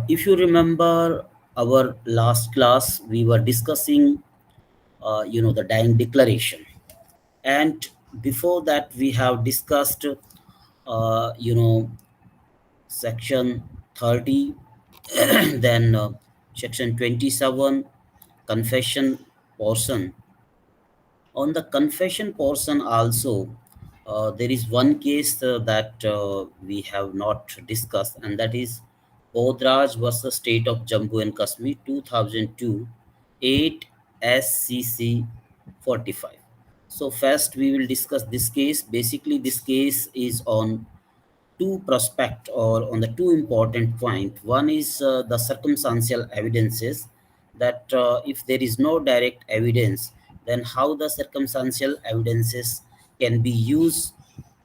If you remember our last class, we were discussing, the dying declaration. And before that, we have discussed, uh, you know, section 30, then section 27, confession portion. On the confession portion also, there is one case that we have not discussed, and that is Bodhraj versus State of Jammu and Kashmir 2002, 8 SCC 45. So first we will discuss this case. Basically, this case is on two prospect or on the two important point. One is the circumstantial evidences, that if there is no direct evidence, then how the circumstantial evidences can be used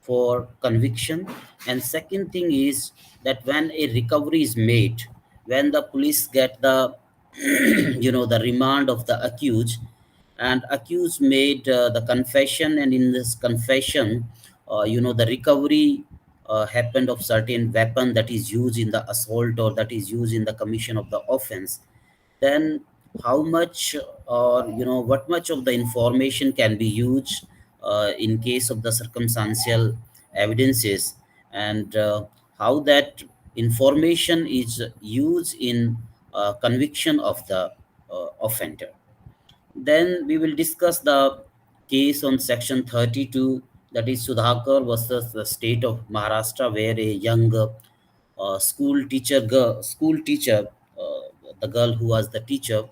for conviction. And second thing is that when a recovery is made, when the police get the the remand of the accused, and accused made the confession, and in this confession, the recovery happened of certain weapon that is used in the assault or that is used in the commission of the offense, then how much, or what much of the information can be used in case of the circumstantial evidences, and how that information is used in conviction of the offender. Then we will discuss the case on section 32, that is Sudhakar versus the state of Maharashtra, where a young school teacher, the girl who was the teacher,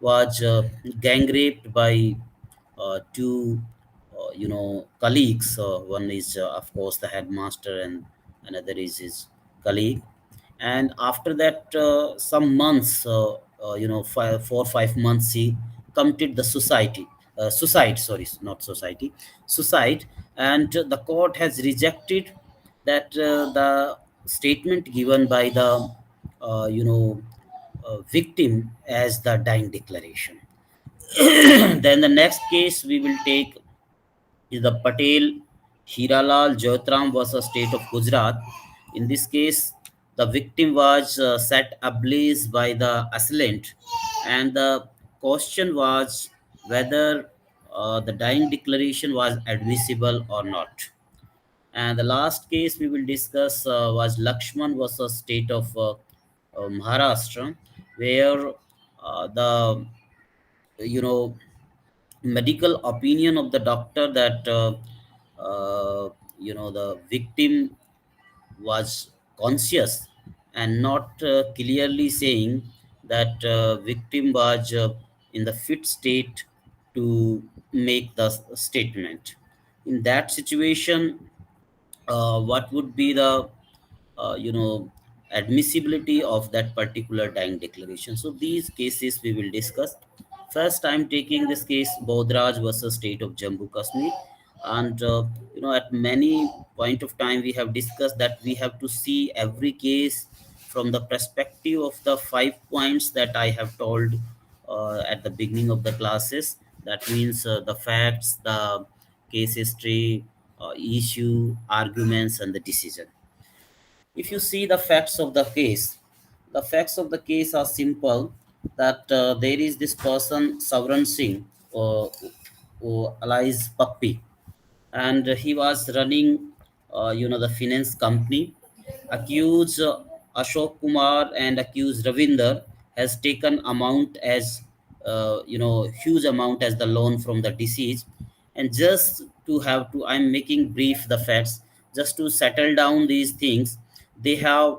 was gang raped by two, colleagues. One is, of course, the headmaster, and another is his colleague. And after that, some months, 4 or 5 months, he committed the suicide, sorry, not society, suicide. And the court has rejected that the statement given by the victim as the dying declaration. Then the next case we will take is the Patel Hiralal Joitaram versus state of Gujrat. In this case, the victim was set ablaze by the assailant, and the question was whether the dying declaration was admissible or not. And the last case we will discuss was Laxman versus state of Maharashtra, where the you know medical opinion of the doctor that the victim was conscious, and not clearly saying that victim was in the fit state to make the statement. In that situation, what would be the uh, you know admissibility of that particular dying declaration? So these cases we will discuss. First, I'm taking this case Bodhraj versus state of Jammu Kashmir. And at many point of time we have discussed that we have to see every case from the perspective of the 5 points that I have told at the beginning of the classes. That means the facts, the case history, issue, arguments, and the decision. If you see the facts of the case, the facts of the case are simple, that there is this person, Savran Singh, who allies Puppy, and he was running, the finance company. Accused Ashok Kumar and accused Ravinder has taken amount as, huge amount as the loan from the deceased. And just to have to, I'm making brief the facts, just to settle down these things, they have,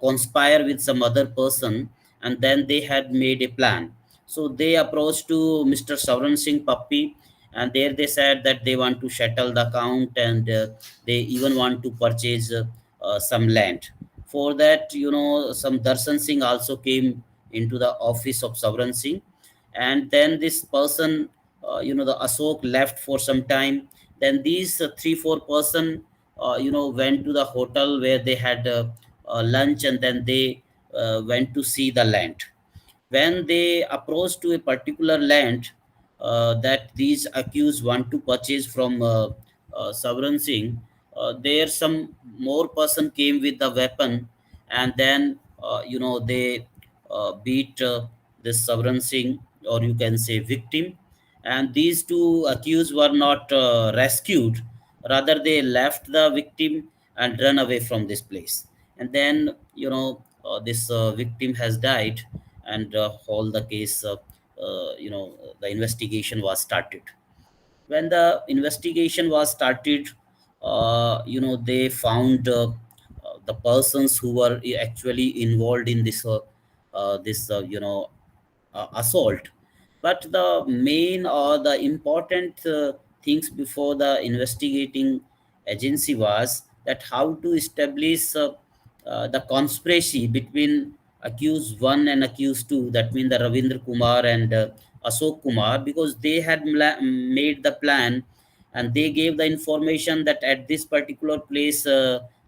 conspire with some other person, and then they had made a plan. So they approached to Mr. Savran Singh Puppy, and there they said that they want to settle the account, and they even want to purchase some land. For that, some Darshan Singh also came into the office of Savran Singh. And then this person, the Ashok, left for some time. Then these 3 4 person, went to the hotel where they had lunch, and then they went to see the land. When they approach to a particular land that these accused want to purchase from Savran Singh, there some more person came with the weapon, and then they beat this Sovereign Singh, or you can say victim, and these two accused were not rescued. Rather, they left the victim and run away from this place. And then, this victim has died, and all the case, the investigation was started. When the investigation was started, they found the persons who were actually involved in this assault. But the main or the important things before the investigating agency was that how to establish the conspiracy between accused 1 and accused 2, that means the Ravindra Kumar and Ashok Kumar, because they had made the plan, and they gave the information that at this particular place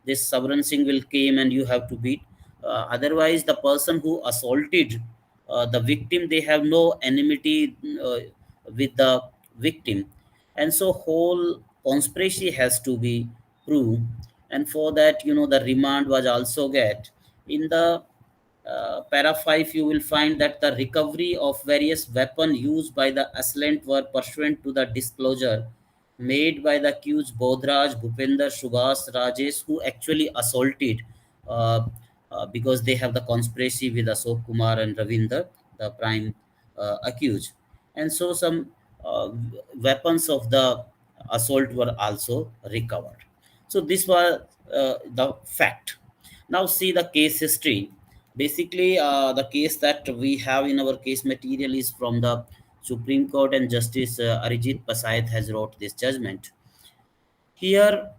this Sovereign Singh will came and you have to beat. Otherwise, the person who assaulted the victim, they have no enmity with the victim, and so whole conspiracy has to be proved. And for that, the remand was also get. In the para 5, you will find that the recovery of various weapons used by the assailant were pursuant to the disclosure made by the accused Bodhraj, Bhupender, Subhas, Rajesh, who actually assaulted, uh, because they have the conspiracy with Ashok Kumar and Ravinder, the prime accused. And so some weapons of the assault were also recovered. So this was the fact. Now see the case history. Basically, the case that we have in our case material is from the Supreme Court, and Justice Arijit Pasayat has wrote this judgment. Here,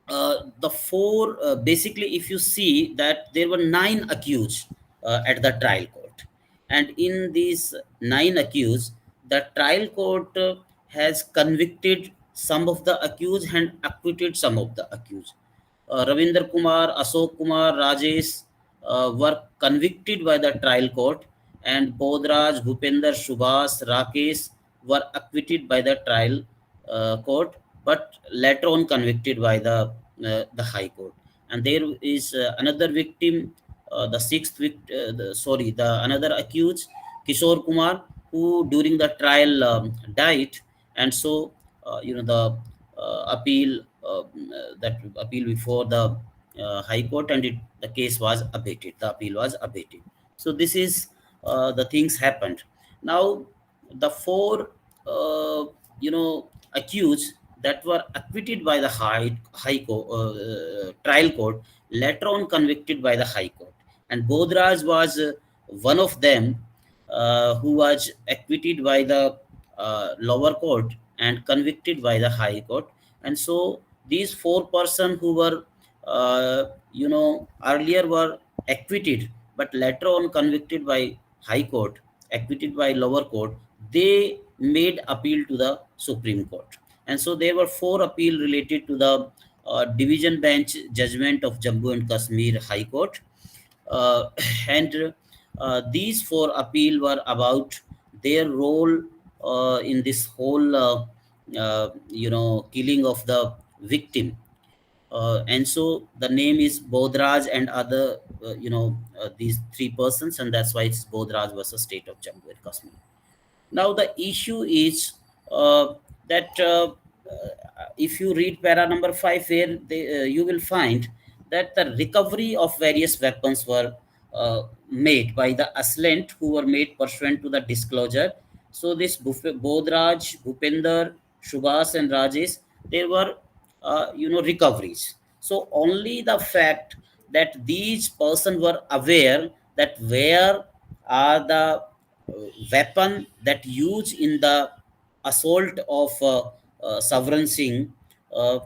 the four, basically, if you see that there were nine accused at the trial court, and in these nine accused, the trial court has convicted some of the accused and acquitted some of the accused. Ravinder Kumar, Ashok Kumar, Rajesh were convicted by the trial court, and Bodhraj, Bhupender, Subhas, Rakesh were acquitted by the trial court, but later on convicted by the High Court. And there is another victim, the sixth sorry, the another accused, Kishore Kumar, who during the trial died, and so the appeal that appeal before the High Court, and the case was abated. The appeal was abated. So this is the things happened. Now the four uh, you know accused that were acquitted by the high court, trial court, later on convicted by the High Court, and Bodhraj was one of them, who was acquitted by the lower court and convicted by the High Court. And so these four person who were earlier were acquitted, but later on convicted by High Court, acquitted by lower court, they made appeal to the Supreme Court. And so there were four appeal related to the division bench judgment of Jammu and Kashmir High Court. uh, and these four appeal were about their role in this whole killing of the victim. And so the name is Bodhraj and other these three persons, and that's why it's Bodhraj versus State of Jammu and Kashmir. Now the issue is that if you read para number 5 here, you will find that the recovery of various weapons were made by the assailant, who were made pursuant to the disclosure. So this Bodhraj, Bhupender, Subhas and Rajesh, there were recoveries. So only the fact that these persons were aware that where are the weapon that used in the assault of Sovereign Singh, uh,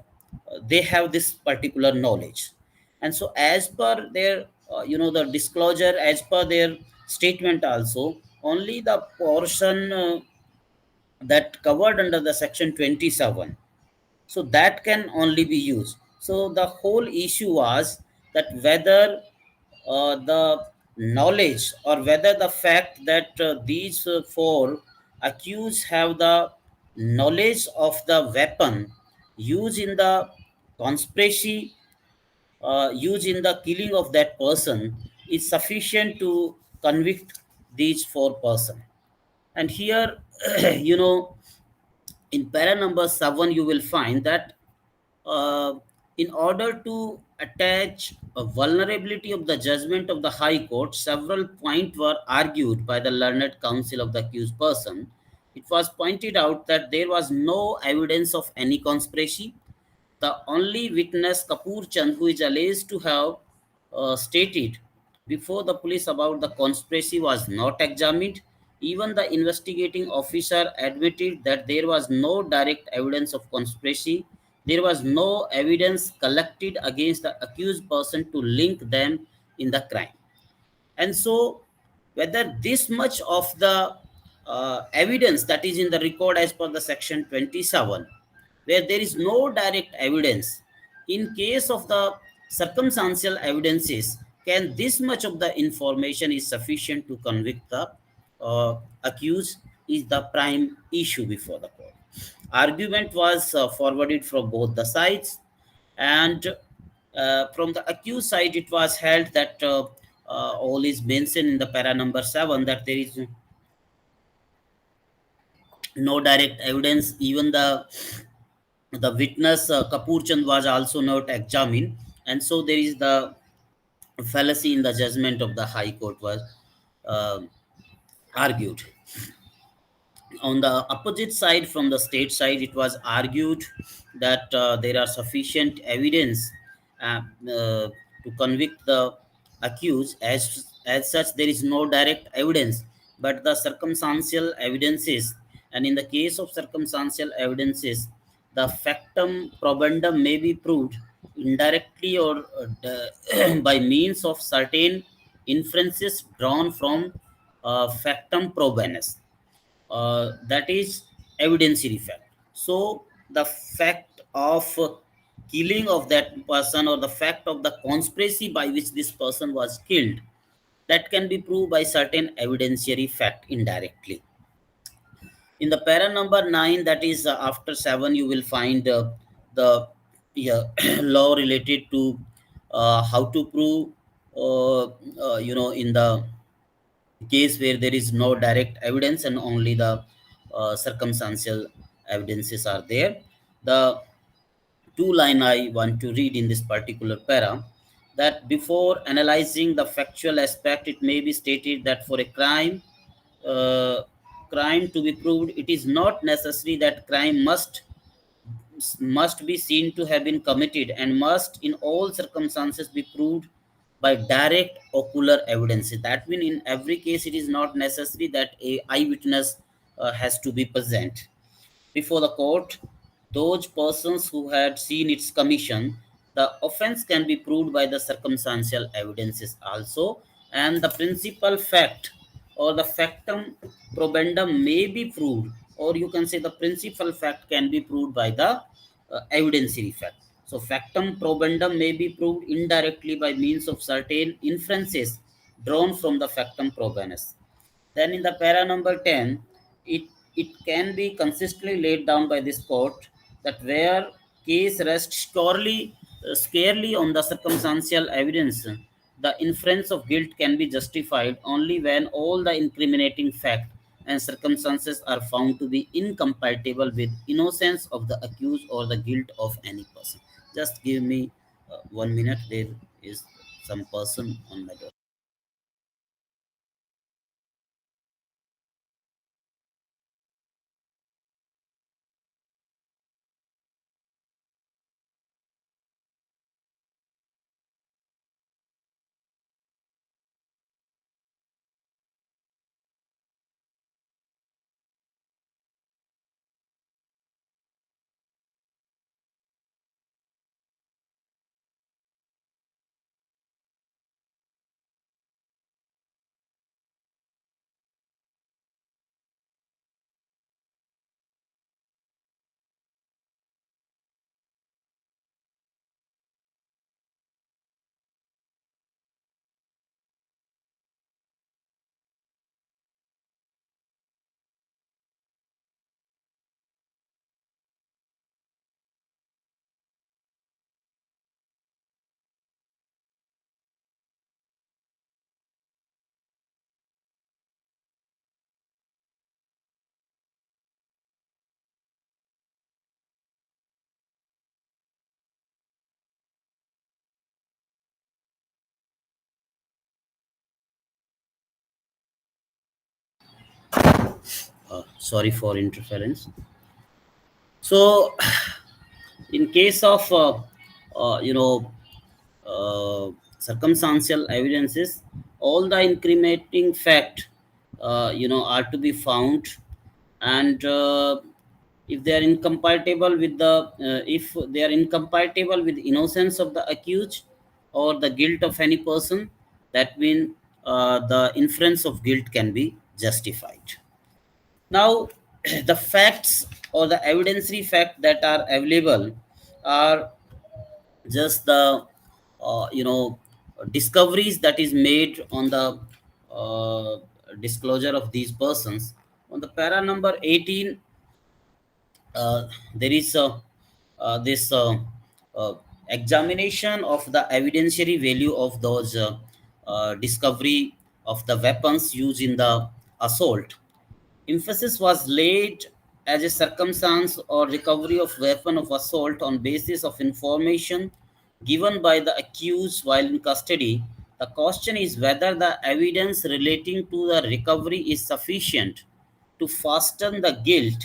they have this particular knowledge. And so as per their the disclosure, as per their statement also, only the portion that covered under the section 27, so that can only be used. So the whole issue was that whether the knowledge, or whether the fact that these four accused have the knowledge of the weapon used in the conspiracy, used in the killing of that person, is sufficient to convict these four persons. And here, you know, in para number 7, you will find that uh, in order to attach a vulnerability of the judgment of the High Court, several points were argued by the learned counsel of the accused person. It was pointed out that there was no evidence of any conspiracy. The only witness, Kapoor Chand, who is alleged to have stated before the police about the conspiracy, was not examined. Even the investigating officer admitted that there was no direct evidence of conspiracy. There was no evidence collected against the accused person to link them in the crime. And so, whether this much of the evidence that is in the record as per the section 27, where there is no direct evidence, in case of the circumstantial evidences, can this much of the information is sufficient to convict the accused is the prime issue before the court. Argument was forwarded from both the sides, and from the accused side, it was held that all is mentioned in the para number 7 that there is no direct evidence. Even the witness Kapoor Chand was also not examined, and so there is the fallacy in the judgment of the High Court was uh, argued. On the opposite side, from the state side, it was argued that there are sufficient evidence uh, uh, to convict the accused. As such, there is no direct evidence, but the circumstantial evidences, and in the case of circumstantial evidences, the factum probandum may be proved indirectly or by means of certain inferences drawn from factum probanis, that is evidentiary fact. So the fact of killing of that person, or the fact of the conspiracy by which this person was killed, that can be proved by certain evidentiary fact indirectly. In the para number 9, that is after 7, you will find the, yeah, law related to how to prove, in the case where there is no direct evidence and only the circumstantial evidences are there. The two line I want to read in this particular para, that before analyzing the factual aspect, it may be stated that for a uh, crime to be proved, it is not necessary that crime must be seen to have been committed, and must in all circumstances be proved by direct ocular evidence. That means in every case it is not necessary that a eyewitness has to be present before the court. Those persons who had seen its commission, the offense can be proved by the circumstantial evidences also, and the principal fact or the factum probandum may be proved, or you can say the principal fact can be proved by the evidentiary fact. So, factum probandum may be proved indirectly by means of certain inferences drawn from the factum probanis. Then in the para number 10, it can be consistently laid down by this court that where case rests scarcely on the circumstantial evidence, the inference of guilt can be justified only when all the incriminating fact and circumstances are found to be incompatible with innocence of the accused or the guilt of any person. Just give me 1 minute. There is some person on my door. Sorry for interference. So, in case of circumstantial evidences, all the incriminating fact are to be found, and if they are incompatible with the if they are incompatible with innocence of the accused or the guilt of any person, that means the inference of guilt can be justified. Now, the facts or the evidentiary fact that are available are just the discoveries that is made on the uh, disclosure of these persons. On the para number 18, there is this uh, examination of the evidentiary value of those discovery of the weapons used in the assault. Emphasis was laid as a circumstance or recovery of weapon of assault on basis of information given by the accused while in custody. The question is whether the evidence relating to the recovery is sufficient to fasten the guilt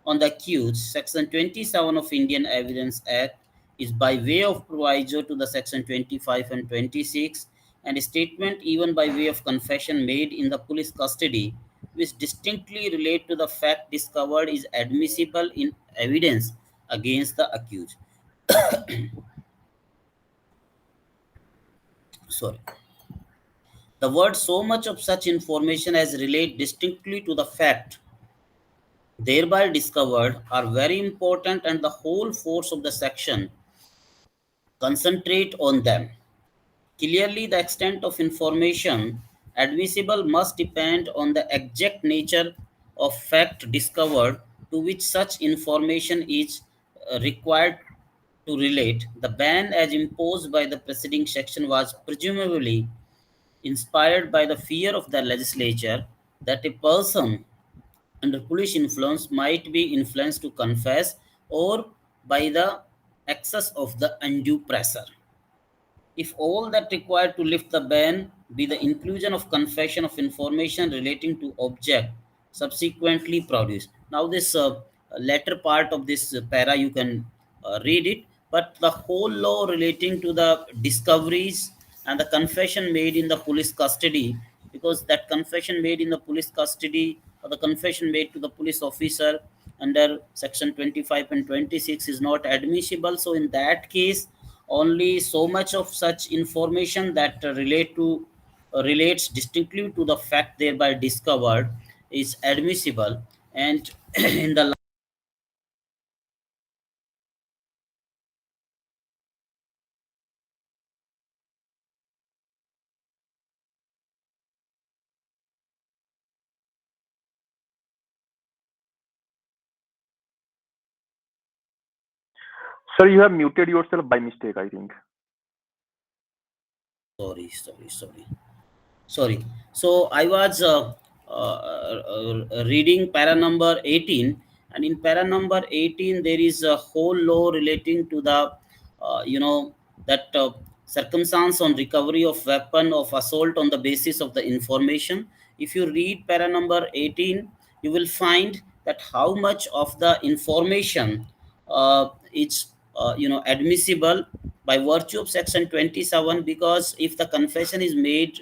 on the accused. Section 27 of Indian Evidence Act is by way of proviso to the Section 25 and 26, and a statement even by way of confession made in the police custody which distinctly relate to the fact discovered is admissible in evidence against the accused. Sorry. The word so much of such information as relate distinctly to the fact thereby discovered are very important, and the whole force of the section concentrate on them. Clearly, the extent of information admissible must depend on the exact nature of fact discovered to which such information is required to relate. The ban as imposed by the preceding section was presumably inspired by the fear of the legislature that a person under police influence might be influenced to confess, or by the excess of the undue pressure. If all that required to lift the ban be the inclusion of confession of information relating to object subsequently produced. Now, this latter part of this para, you can read it, but the whole law relating to the discoveries and the confession made in the police custody, because that confession made in the police custody or the confession made to the police officer under section 25 and 26 is not admissible. So in that case, only so much of such information that relates distinctly to the fact thereby discovered is admissible. And in the Sir, you have muted yourself by mistake, I think. sorry. So I was reading para number 18, and in para number 18 there is a whole law relating to the that circumstance on recovery of weapon of assault on the basis of the information. If you read para number 18, you will find that how much of the information is admissible by virtue of section 27, because if the confession is made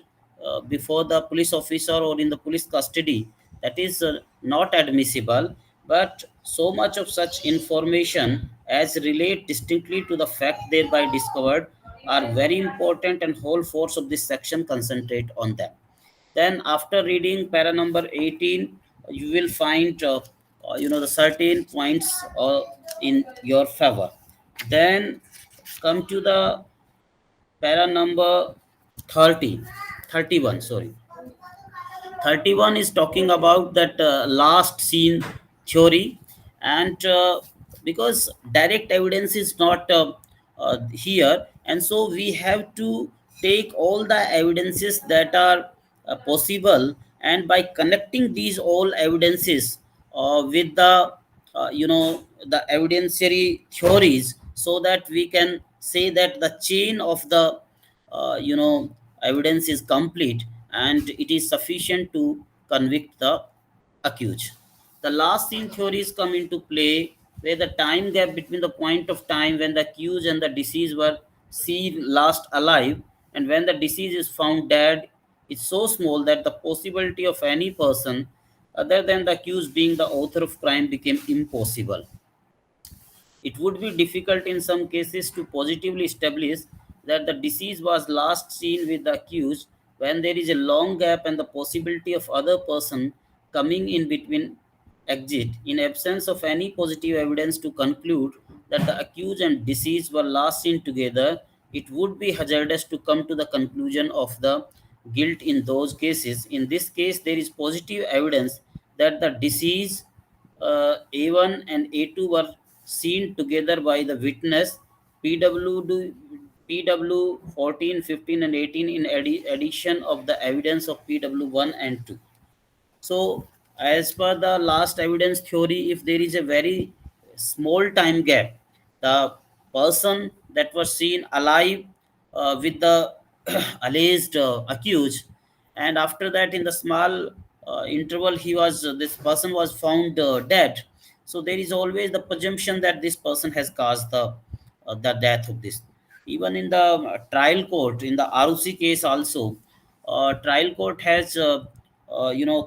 before the police officer or in the police custody, that is not admissible. But so much of such information as relate distinctly to the fact thereby discovered are very important, and whole force of this section concentrate on them. Then after reading para number 18, you will find the certain points in your favor. Then come to the para number 30, 31. Sorry, 31 is talking about that last scene theory. And because direct evidence is not here, and so we have to take all the evidences that are possible, and by connecting these all evidences with the evidentiary theories, so that we can say that the chain of the evidence is complete and it is sufficient to convict the accused. The last scene theories come into play where the time gap between the point of time when the accused and the deceased were seen last alive and when the deceased is found dead is so small that the possibility of any person other than the accused being the author of crime became impossible. It would be difficult in some cases to positively establish that the deceased was last seen with the accused when there is a long gap and the possibility of other person coming in between exit. In absence of any positive evidence to conclude that the accused and deceased were last seen together, it would be hazardous to come to the conclusion of the guilt in those cases. In this case, there is positive evidence that the deceased A1 and A2 were seen together by the witness. PW 14, 15, and 18 in addition of the evidence of PW 1 and 2. So, as per the last evidence theory, if there is a very small time gap, the person that was seen alive with the alleged accused, and after that, in the small interval, this person was found dead. So there is always the presumption that this person has caused the death of this. Even in the trial court, in the ROC case also, trial court has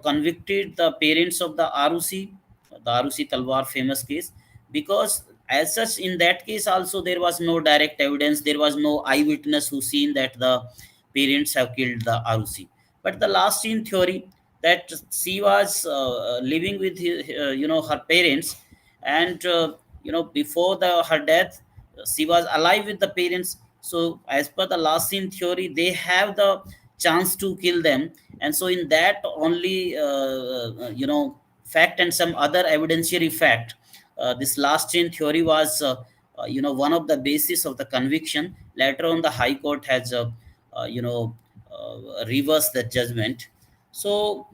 convicted the parents of the ROC Talwar famous case, because as such in that case also there was no direct evidence, there was no eyewitness who seen that the parents have killed the ROC. But the last scene theory, that she was living with her parents, and before her death she was alive with the parents. So as per the last scene theory, they have the chance to kill them, and so in that only fact and some other evidentiary fact, this last chain theory was one of the basis of the conviction. Later on the high court has reversed the judgment. So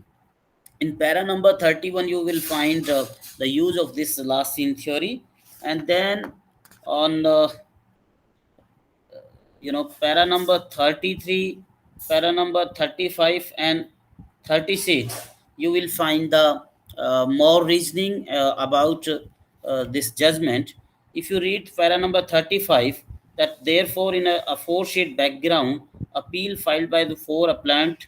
in para number 31 you will find the use of this last scene theory, and then on para number 33, para number 35 and 36, you will find the more reasoning about this judgment. If you read para number 35, that therefore in a four-sheet background, appeal filed by the four appellant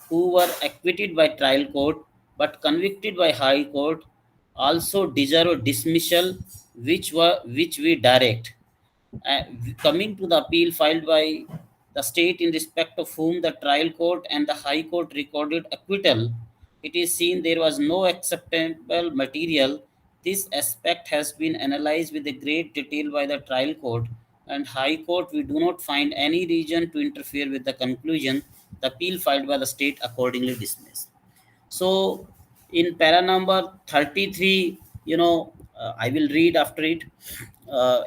who were acquitted by trial court but convicted by high court also deserve dismissal, which we direct. uh, Coming to the appeal filed by the state in respect of whom the trial court and the high court recorded acquittal, it is seen there was no acceptable material. This aspect has been analyzed with a great detail by the trial court and high court. We do not find any reason to interfere with the conclusion. The appeal filed by the state accordingly dismissed. So in para number 33, I will read after it.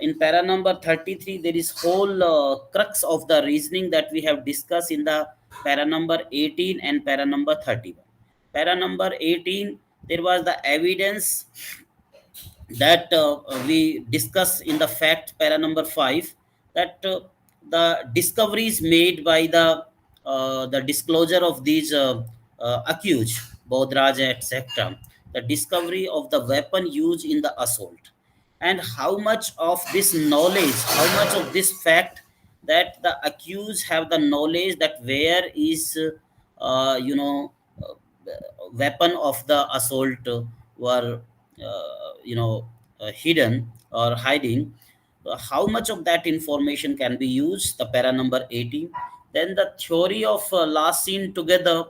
In para number 33, there is whole crux of the reasoning that we have discussed in the para number 18 and para number 31. Para number 18, there was the evidence that we discuss in the fact para number 5, that the discoveries made by the disclosure of these accused Bodhraj etc., the discovery of the weapon used in the assault, and how much of this knowledge, how much of this fact, that the accused have the knowledge that where is weapon of the assault were hidden or hiding. How much of that information can be used, the para number 18. Then the theory of last seen together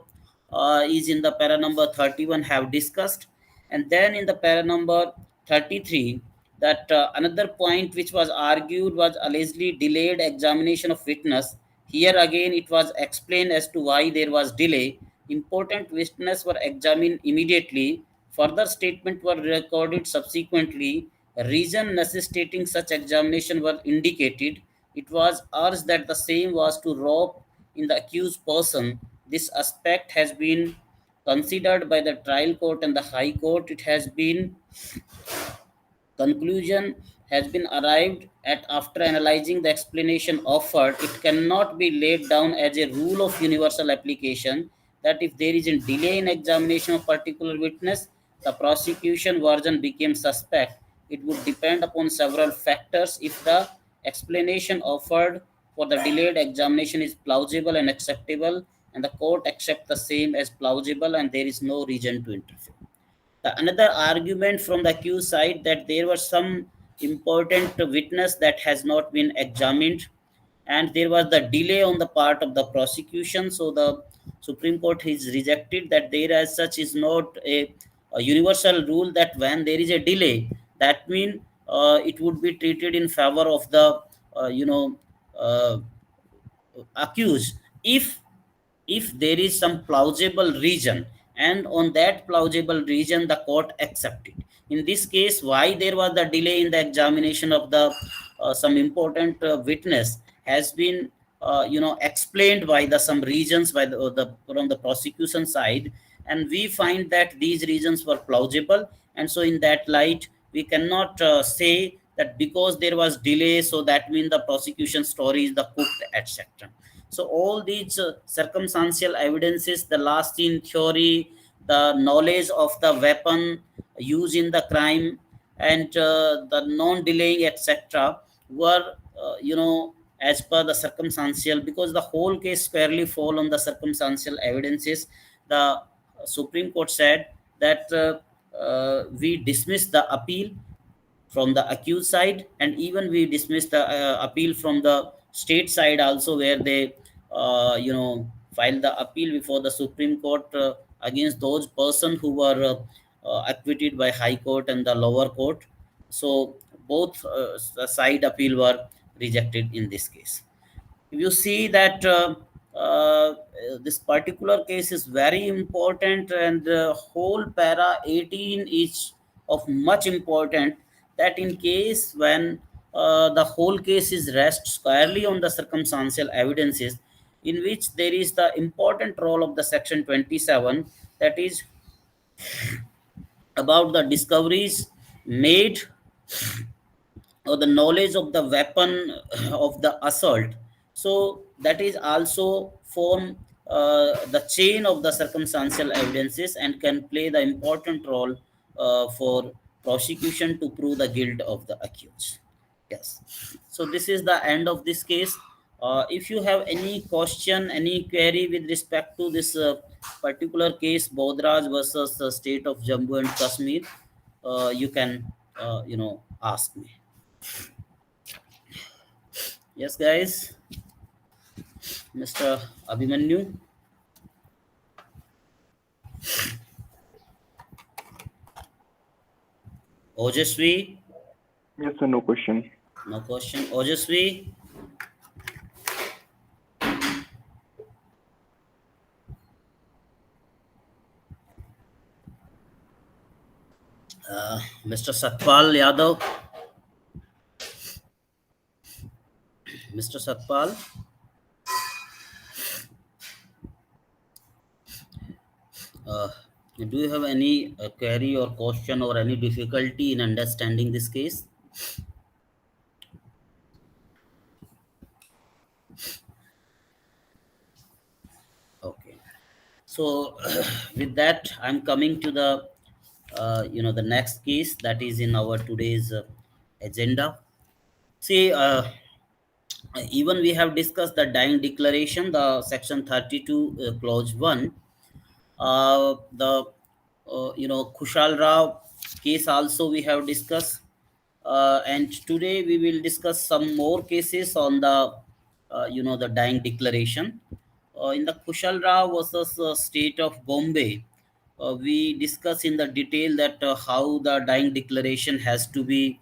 is in the para number 31 have discussed. And then in the para number 33, that another point which was argued was allegedly delayed examination of witness. Here again it was explained as to why there was delay. Important witnesses were examined immediately. Further statements were recorded subsequently. Reason necessitating such examination were indicated. It was urged that the same was to rob in the accused person. This aspect has been considered by the trial court and the high court. It has been conclusion has been arrived at after analyzing the explanation offered. It cannot be laid down as a rule of universal application that if there is a delay in examination of particular witness, the prosecution version became suspect, it would depend upon several factors. If the explanation offered for the delayed examination is plausible and acceptable, and the court accepts the same as plausible, and there is no reason to interfere. The another argument from the accused side that there was some important witness that has not been examined, and there was the delay on the part of the prosecution. So the Supreme Court has rejected that there as such is not a universal rule that when there is a delay, that means it would be treated in favor of the uh, you know uh, accused if there is some plausible reason, and on that plausible reason the court accepted. In this case, why there was the delay in the examination of the some important witness has been explained by the some reasons by the from the prosecution side, and we find that these reasons were plausible. And so in that light we cannot say that because there was delay, so that means the prosecution story is the cooked, etc. So all these circumstantial evidences, the last in theory, the knowledge of the weapon used in the crime, and the non-delaying, etc., were as per the circumstantial, because the whole case squarely fall on the circumstantial evidences. The Supreme Court said that we dismiss the appeal from the accused side, and even we dismiss the appeal from the state side also, where they filed the appeal before the Supreme Court against those persons who were acquitted by High Court and the lower court. So both the side appeal were rejected in this case. If you see that uh, this particular case is very important, and whole para 18 is of much important, that in case when the whole case is rest squarely on the circumstantial evidences, in which there is the important role of the section 27, that is about the discoveries made or the knowledge of the weapon of the assault. So that is also form the chain of the circumstantial evidences and can play the important role for prosecution to prove the guilt of the accused. Yes. So this is the end of this case. If you have any question, any query with respect to this particular case, Bodhraj versus the state of Jammu and Kashmir, you can ask me. Yes, guys. Mr. Abhimanyu, Ojasvi, Yes, sir, no question. no question. Ojasvi, Mr. Satpal Yadav, Mr. Satpal, uh, do you have any query or question or any difficulty in understanding this case? Okay. So with that, I'm coming to the the next case that is in our today's agenda. See, even we have discussed the dying declaration, the section 32 clause 1, the Kushal Rao case also we have discussed, and today we will discuss some more cases on the the dying declaration. In the Kushal Rao versus state of Bombay, we discuss in the detail that how the dying declaration has to be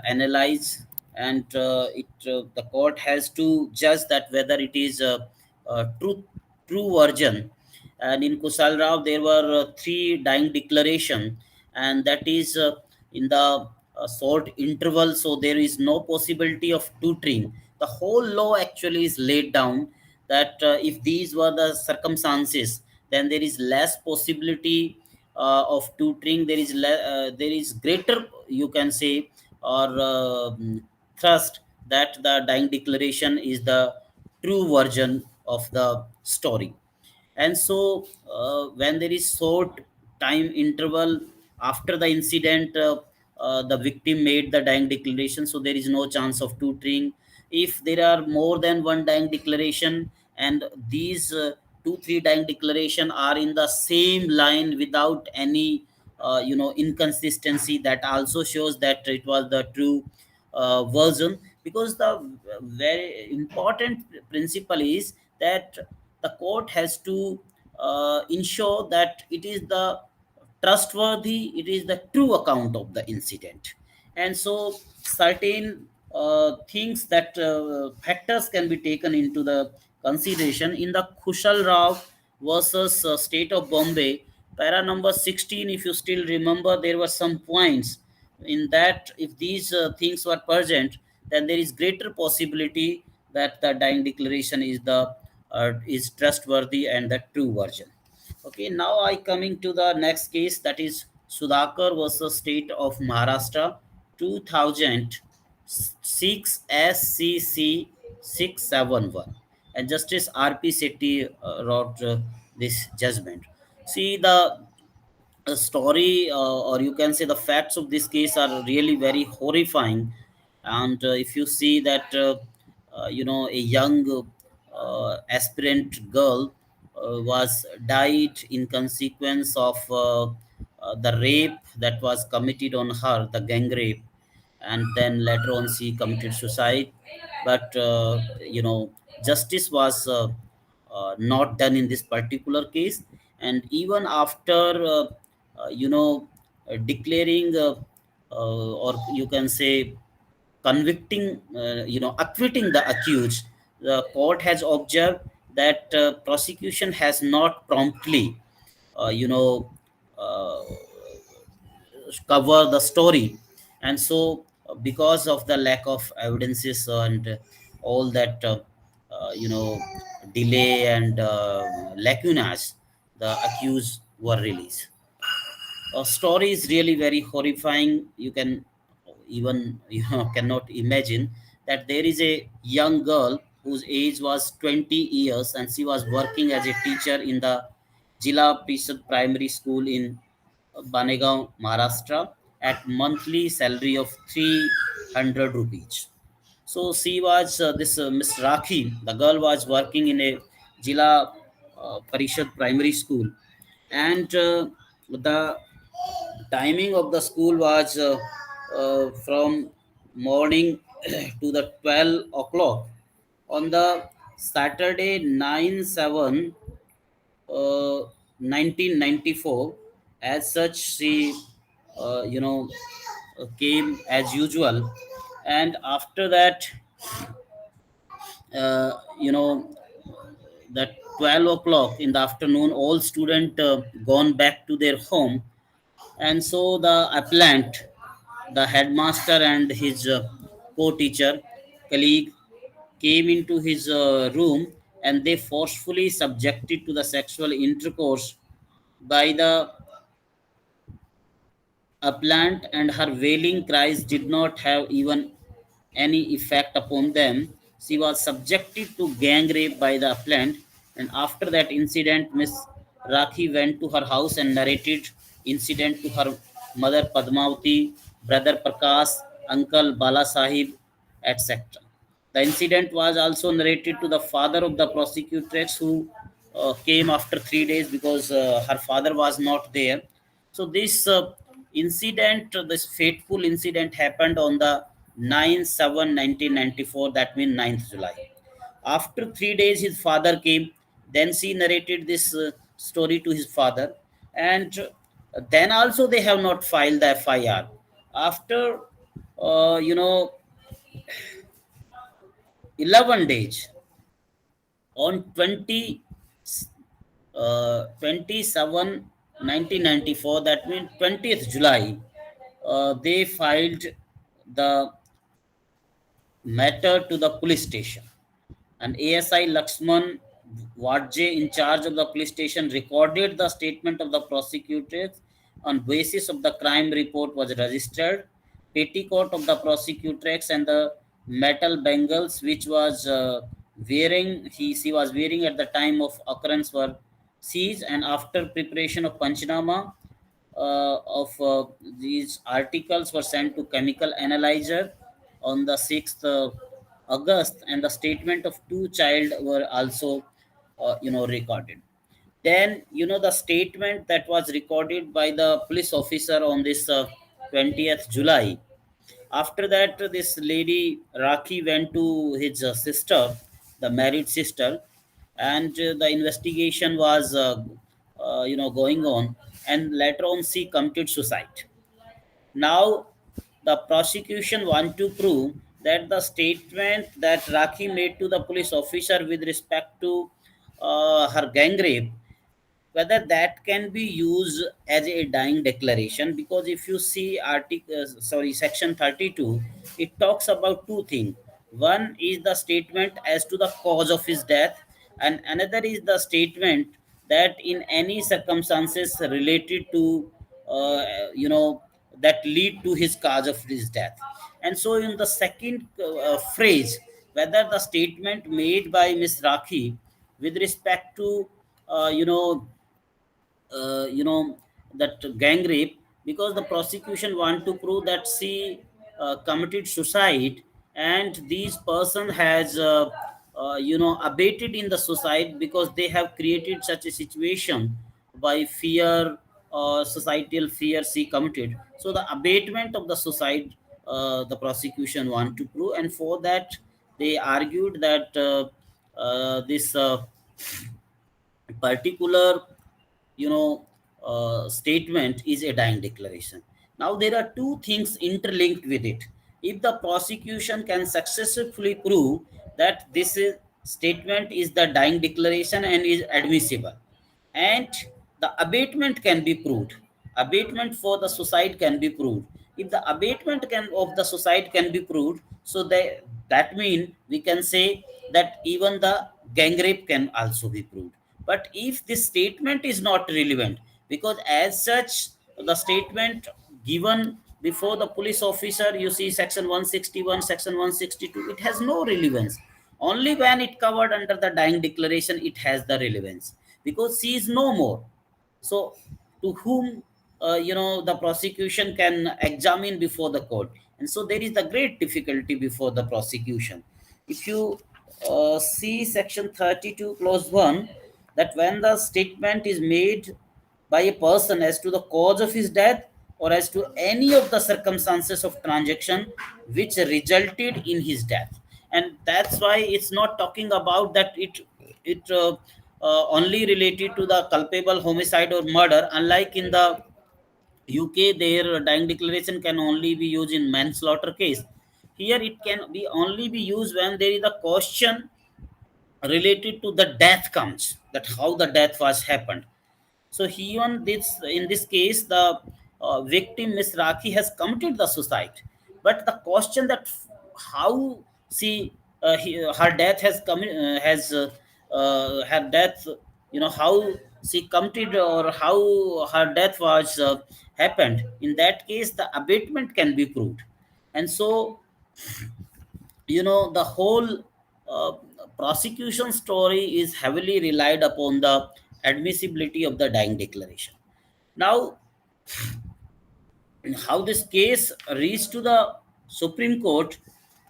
analyzed, and the court has to judge that whether it is a true version. And in Kusal Rao there were three dying declaration, and that is in the short interval, so there is no possibility of tutoring. The whole law actually is laid down that if these were the circumstances, then there is less possibility of tutoring. There is greater, you can say, or trust that the dying declaration is the true version of the story. And so when there is short time interval after the incident the victim made the dying declaration, so there is no chance of tutoring. If there are more than one dying declaration, and these two three dying declaration are in the same line without any inconsistency, that also shows that it was the true version. Because the very important principle is that the court has to ensure that it is the trustworthy, it is the true account of the incident. And so certain things that factors can be taken into the consideration in the Kushal Rao versus state of Bombay, para number 16, if you still remember, there were some points in that if these things were present, then there is greater possibility that the dying declaration is trustworthy and the true version. Okay, now I coming to the next case, that is Sudhakar versus State of Maharashtra, 2006 SCC 671, and Justice R.P. Sethi wrote this judgment. See, the story, or you can say the facts of this case are really very horrifying. And if you see that a young aspirant girl was died in consequence of the rape that was committed on her, the gang rape, and then later on she committed suicide. But justice was not done in this particular case. And even after declaring or you can say convicting, acquitting the accused, the court has observed that prosecution has not promptly uh, you know uh, cover the story. And so because of the lack of evidences and all that delay and lacunas, the accused were released. Story is really very horrifying. You can even cannot imagine that there is a young girl whose age was 20 years, and she was working as a teacher in the Jila Prishad Primary School in Banegaon, Maharashtra, at monthly salary of 300 rupees. So she was this Miss Rakhi. The girl was working in a Jila Parishad Primary School, and the timing of the school was from morning to the 12 o'clock on the Saturday 9/7 uh, 1994. As such, she came as usual. And after that, uh, you know that 12 o'clock in the afternoon, all student gone back to their home. And so the appellant, the headmaster and his co-teacher colleague came into his room, and they forcefully subjected to the sexual intercourse by the appellant, and her wailing cries did not have even any effect upon them. She was subjected to gang rape by the appellant, and after that incident, Miss Rakhi went to her house and narrated incident to her mother Padmavati, brother Prakash, uncle Bala Sahib, etc. The incident was also narrated to the father of the prosecutrix, who came after 3 days because her father was not there. So this incident, this fateful incident, happened on the 9/7/1994. That means 9th July. After 3 days, his father came. Then she narrated this story to his father, and then also they have not filed the FIR. After uh, you know 11 days, on 27 1994, that means 20th July, they filed the matter to the police station. And ASI Laxman Wadje, in charge of the police station, recorded the statement of the prosecutors. On basis of the crime report was registered. Petticoat of the prosecutrix and the metal bangles which was she was wearing at the time of occurrence were seized. And after preparation of Panchnama, of these articles were sent to chemical analyzer on the 6th August, and the statement of two child were also recorded. Then the statement that was recorded by the police officer on this 20th July. After that, this lady Rakhi went to his sister, the married sister, and the investigation was going on, and later on she committed suicide. Now, the prosecution want to prove that the statement that Rakhi made to the police officer with respect to her gang rape, whether that can be used as a dying declaration, because if you see article section 32, it talks about two things. One is the statement as to the cause of his death, and another is the statement that in any circumstances related to uh, you know that lead to his cause of his death. And so in the second phrase, whether the statement made by Miss Rakhi with respect to uh, you know uh, you know that gang rape, because the prosecution want to prove that she committed suicide, and these person has abated in the suicide because they have created such a situation by fear, societal fear she committed. So the abatement of the suicide, the prosecution want to prove, and for that they argued that this particular statement is a dying declaration. Now there are two things interlinked with it. If the prosecution can successfully prove that statement is the dying declaration and is admissible, and the abatement can be proved, abatement for the suicide can be proved. If the abatement can of the suicide can be proved, so that mean we can say that even the gang rape can also be proved. But if this statement is not relevant, because as such the statement given before the police officer, you see section 161, section 162, it has no relevance. Only when it covered under the dying declaration it has the relevance, because she is no more. So to whom the prosecution can examine before the court, and so there is the great difficulty before the prosecution. If you see section 32 clause 1, that when the statement is made by a person as to the cause of his death, or as to any of the circumstances of transaction which resulted in his death. And that's why it's not talking about that it only related to the culpable homicide or murder, unlike in the UK, their dying declaration can only be used in manslaughter case. Here it can be only be used when there is a question related to the death comes, that how the death was happened. So he on this in this case, the victim Miss Rakhi has committed the suicide, but the question that how she her death has her death, how she committed or how her death was happened. In that case, the abatement can be proved, and so the whole uh, prosecution story is heavily relied upon the admissibility of the dying declaration. Now, how this case reached to the Supreme Court,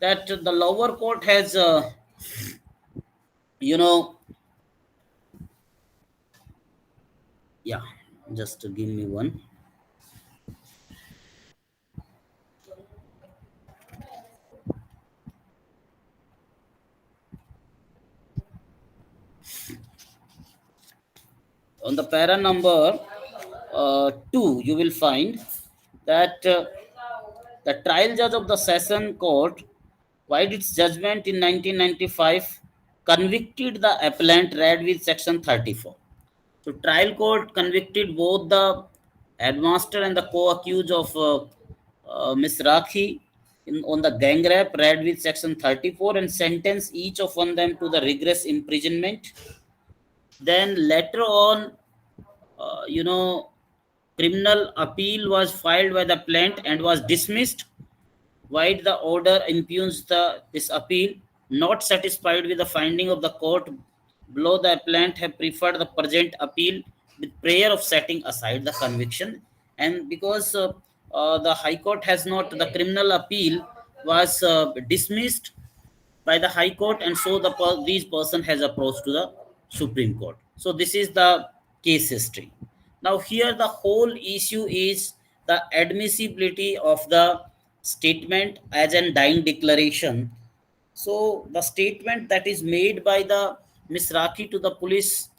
that the lower court has you know yeah, just give me one. On the para number 2, you will find that the trial judge of the session court, while its judgment in 1995, convicted the appellant read with section 34. So trial court convicted both the headmaster and the co-accused of Ms. Rakhi on the gang rape read with section 34, and sentenced each of one them to the rigorous imprisonment. Then later on, uh, you know, criminal appeal was filed by the plaintiff and was dismissed, while the order impugns this appeal. Not satisfied with the finding of the court below, the appellant have preferred the present appeal with prayer of setting aside the conviction, and because the High Court has not, the criminal appeal was dismissed by the High Court, and so these person has approached to the Supreme Court. So this is the case history. Now here the whole issue is the admissibility of the statement as an dying declaration. So the statement that is made by the Miss Rakhi to the police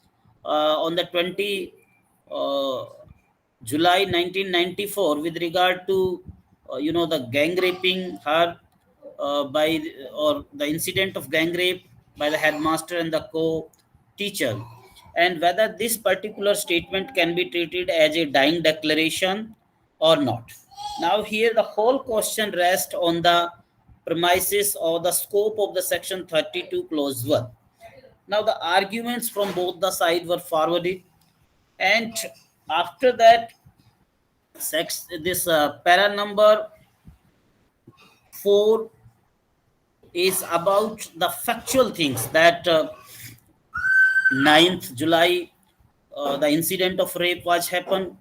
on the 20 uh, July 1994 with regard to the gang raping her or the incident of gang rape by the headmaster and the co-teacher, and whether this particular statement can be treated as a dying declaration or not. Now here the whole question rests on the premises or the scope of the section 32 clause 1. Now the arguments from both the sides were forwarded, and after that this para number 4 is about the factual things that 9th July the incident of rape was happened.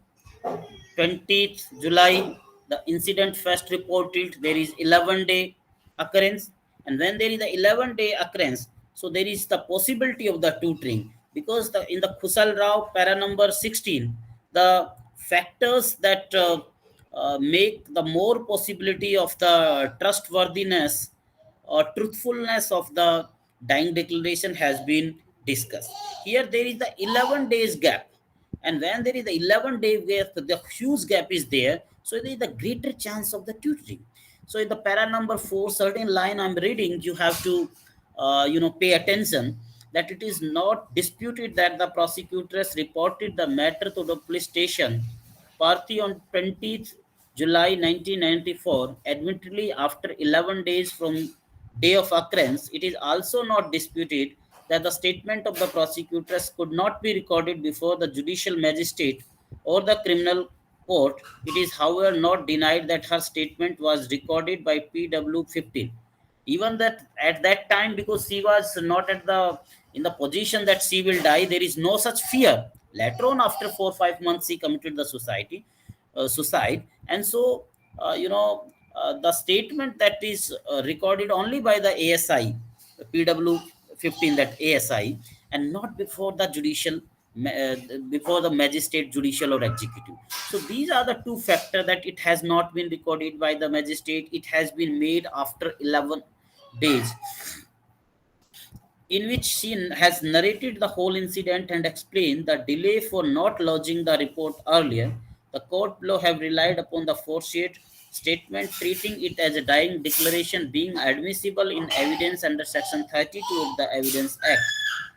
20th July, the incident first reported, there is 11-day occurrence. And when there is the 11-day occurrence, so there is the possibility of the tutoring. Because in the Khusal Rao para number 16, the factors that make the more possibility of the trustworthiness or truthfulness of the dying declaration has been discussed. Here there is the 11 days gap, and when there is the 11-day gap, the huge gap is there, so there is the greater chance of the tutoring. So in the para number 4, certain line I'm reading, you have to pay attention that it is not disputed that the prosecutors reported the matter to the police station Parthi on 20th July 1994. Admittedly, after 11 days from day of occurrence, it is also not disputed that the statement of the prosecutors could not be recorded before the judicial magistrate or the criminal court. It is, however, not denied that her statement was recorded by PW 15. Even that at that time, because she was not at the in the position that she will die, there is no such fear. Later on, after 4 5 months, she committed the suicide, and so the statement that is recorded only by the ASI, PW 15, that ASI, and not before the before the magistrate, judicial or executive. So these are the two factors, that it has not been recorded by the magistrate, it has been made after 11 days, in which she has narrated the whole incident and explained the delay for not lodging the report earlier. The court below have relied upon the foresight statement, treating it as a dying declaration, being admissible in evidence under Section 32 of the Evidence Act.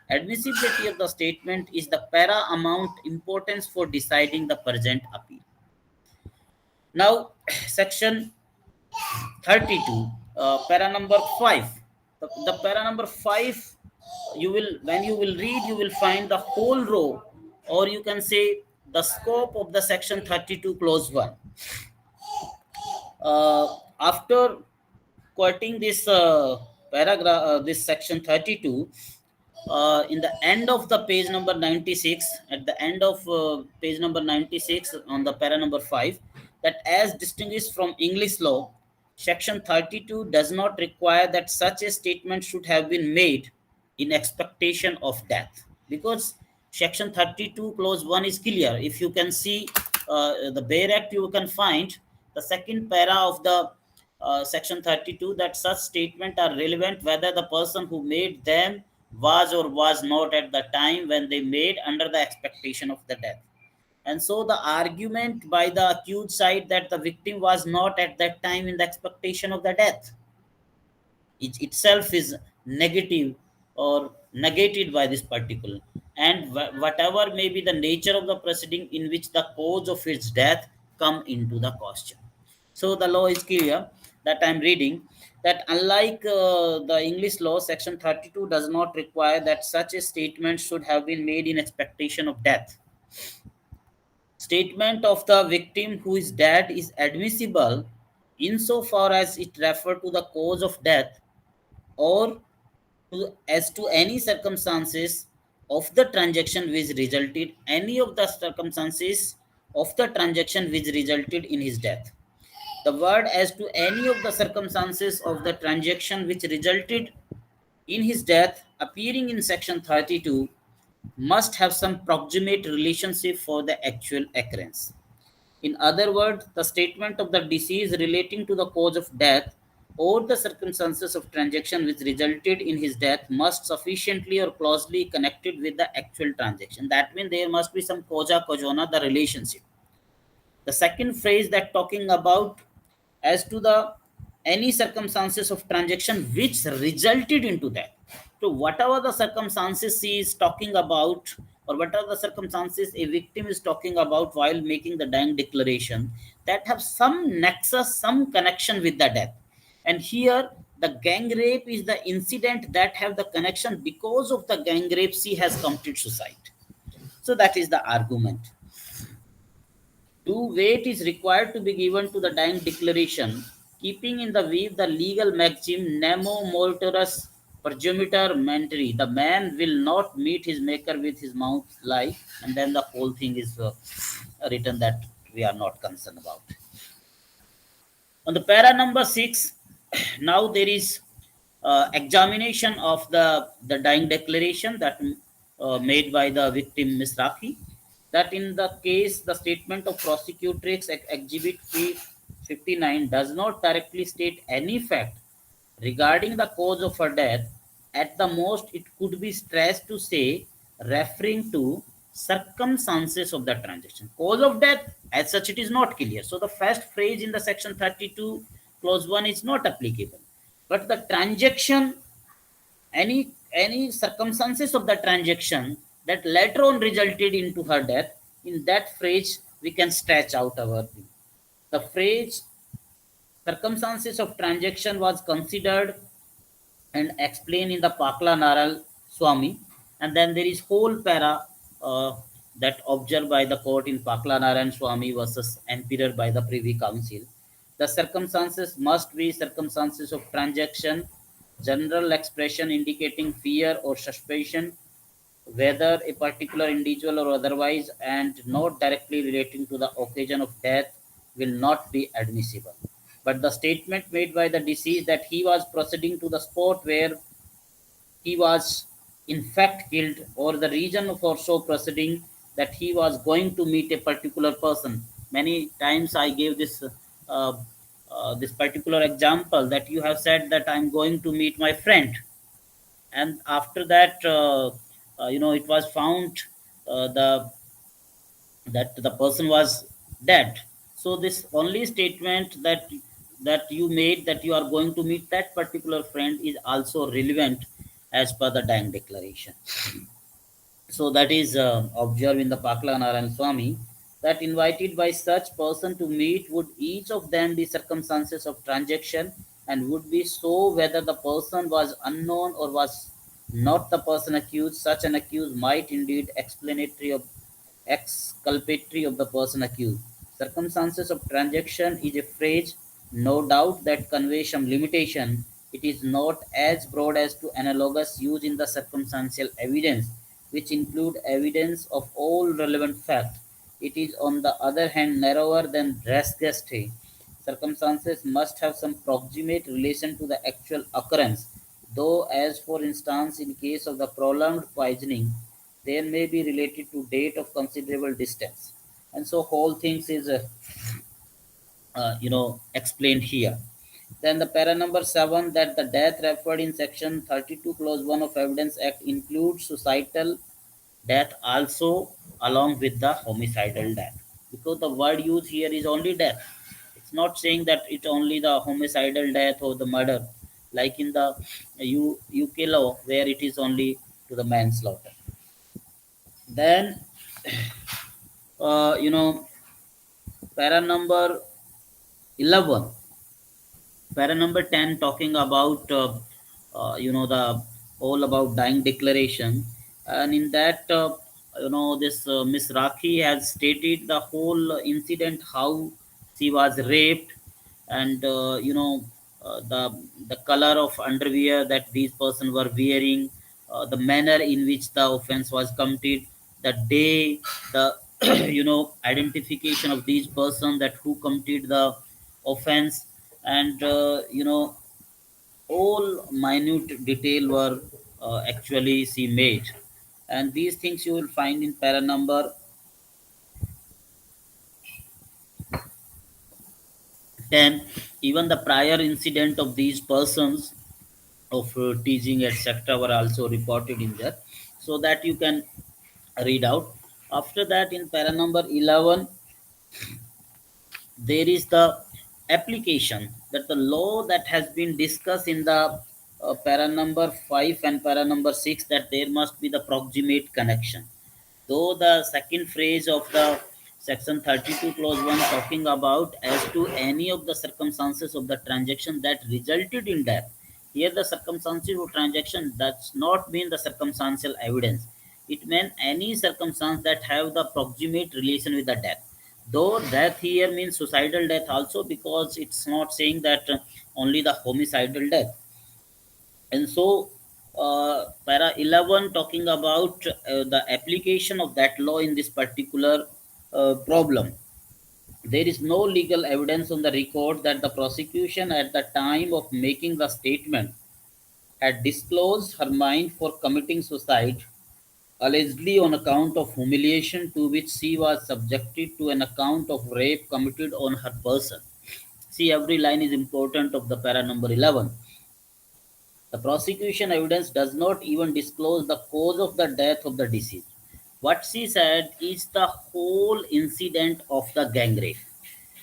Admissibility of the statement is the paramount importance for deciding the present appeal. Now, Section 32, para number 5. The para number 5, when you will read, you will find the whole row, or you can say the scope of the section 32 clause 1. After quoting this paragraph, this section 32, in the end of the page number 96, at the end of page number 96 on the para number 5, that as distinguished from English law, section 32 does not require that such a statement should have been made in expectation of death, because section 32 clause 1 is clear. If you can see the Bare Act, you can find the second para of the section 32, that such statement are relevant whether the person who made them was or was not at the time when they made under the expectation of the death. And so the argument by the accused side that the victim was not at that time in the expectation of the death, it itself is negative or negated by this particular, and whatever may be the nature of the proceeding in which the cause of its death come into the question. So the law is clear, that I'm reading, that unlike the English law, section 32 does not require that such a statement should have been made in expectation of death. Statement of the victim who is dead is admissible insofar as it refer to the cause of death, or as to any circumstances of the transaction which resulted any of the circumstances of the transaction which resulted in his death. The word as to any of the circumstances of the transaction which resulted in his death appearing in section 32 must have some proximate relationship for the actual occurrence. In other words, the statement of the disease relating to the cause of death or the circumstances of transaction which resulted in his death must sufficiently or closely connected with the actual transaction. That means there must be some causa causona, the relationship. The second phrase that talking about as to the any circumstances of transaction which resulted into that. So whatever the circumstances he is talking about, or whatever the circumstances a victim is talking about while making the dying declaration, that have some nexus, some connection with the death. And here the gang rape is the incident that have the connection. Because of the gang rape she has committed suicide. So that is the argument. Due weight is required to be given to the dying declaration, keeping in the view the legal maxim nemo mortuus presumptor mentari. The man will not meet his maker with his mouth lie, and then the whole thing is written that we are not concerned about. On the para number 6, now there is examination of the dying declaration that made by the victim Miss Rakhi. That in the case, the statement of prosecutrix exhibit P59 does not directly state any fact regarding the cause of her death. At the most, it could be stressed to say, referring to circumstances of the transaction. Cause of death, as such, it is not clear. So the first phrase in the section 32, clause 1 is not applicable. But the transaction, any circumstances of the transaction that later on resulted into her death, in that phrase, we can stretch out our thing. The phrase circumstances of transaction was considered and explained in the Pakla Naral Swami, and then there is whole para that observed by the court in Pakla Narayan Swami versus Emperor by the Privy Council. The circumstances must be circumstances of transaction, general expression indicating fear or suspicion, whether a particular individual or otherwise, and not directly relating to the occasion of death, will not be admissible. But the statement made by the deceased that he was proceeding to the spot where he was in fact killed, or the reason for so proceeding that he was going to meet a particular person. Many times I gave this particular example that you have said that I'm going to meet my friend, and after that it was found the that the person was dead. So this only statement that you made that you are going to meet that particular friend is also relevant as per the dying declaration. So that is observed in the Pakla Narayan Swami, that invited by such person to meet would each of them be circumstances of transaction, and would be so whether the person was unknown or was not the person accused. Such an accused might indeed explanatory of exculpatory of the person accused. Circumstances of transaction is a phrase, no doubt, that conveys some limitation. It is not as broad as to analogous use in the circumstantial evidence, which include evidence of all relevant facts. It is, on the other hand, narrower than res gestae. Circumstances must have some proximate relation to the actual occurrence, though, as for instance, in case of the prolonged poisoning, they may be related to date of considerable distance. And so whole things is explained here. Then the para number 7, that the death referred in section 32 clause 1 of Evidence Act includes suicidal death also along with the homicidal death, because the word used here is only death. It's not saying that it's only the homicidal death or the murder, like in the UK law where it is only to the manslaughter. Then uh, you know para number 11, para number 10 talking about the all about dying declaration. And in that this Miss Rakhi has stated the whole incident, how she was raped, and the color of underwear that these persons were wearing, the manner in which the offense was committed, the day, the identification of these person that who committed the offense, and all minute detail were actually see made, and these things you will find in para number 10. Even the prior incident of these persons of teasing etc were also reported in there, so that you can read out. After that, in para number 11, there is the application that the law that has been discussed in the para number 5 and para number 6, that there must be the proximate connection. Though the second phrase of the section 32 clause 1 talking about as to any of the circumstances of the transaction that resulted in death. Here the circumstances of transaction does not mean the circumstantial evidence. It means any circumstance that have the proximate relation with the death. Though death here means suicidal death also, because it's not saying that only the homicidal death. And so para 11 talking about the application of that law in this particular problem. There is no legal evidence on the record that the prosecution at the time of making the statement had disclosed her mind for committing suicide, allegedly on account of humiliation to which she was subjected to an account of rape committed on her person. See, every line is important of the para number 11. The prosecution evidence does not even disclose the cause of the death of the deceased. What she said is the whole incident of the gang rape,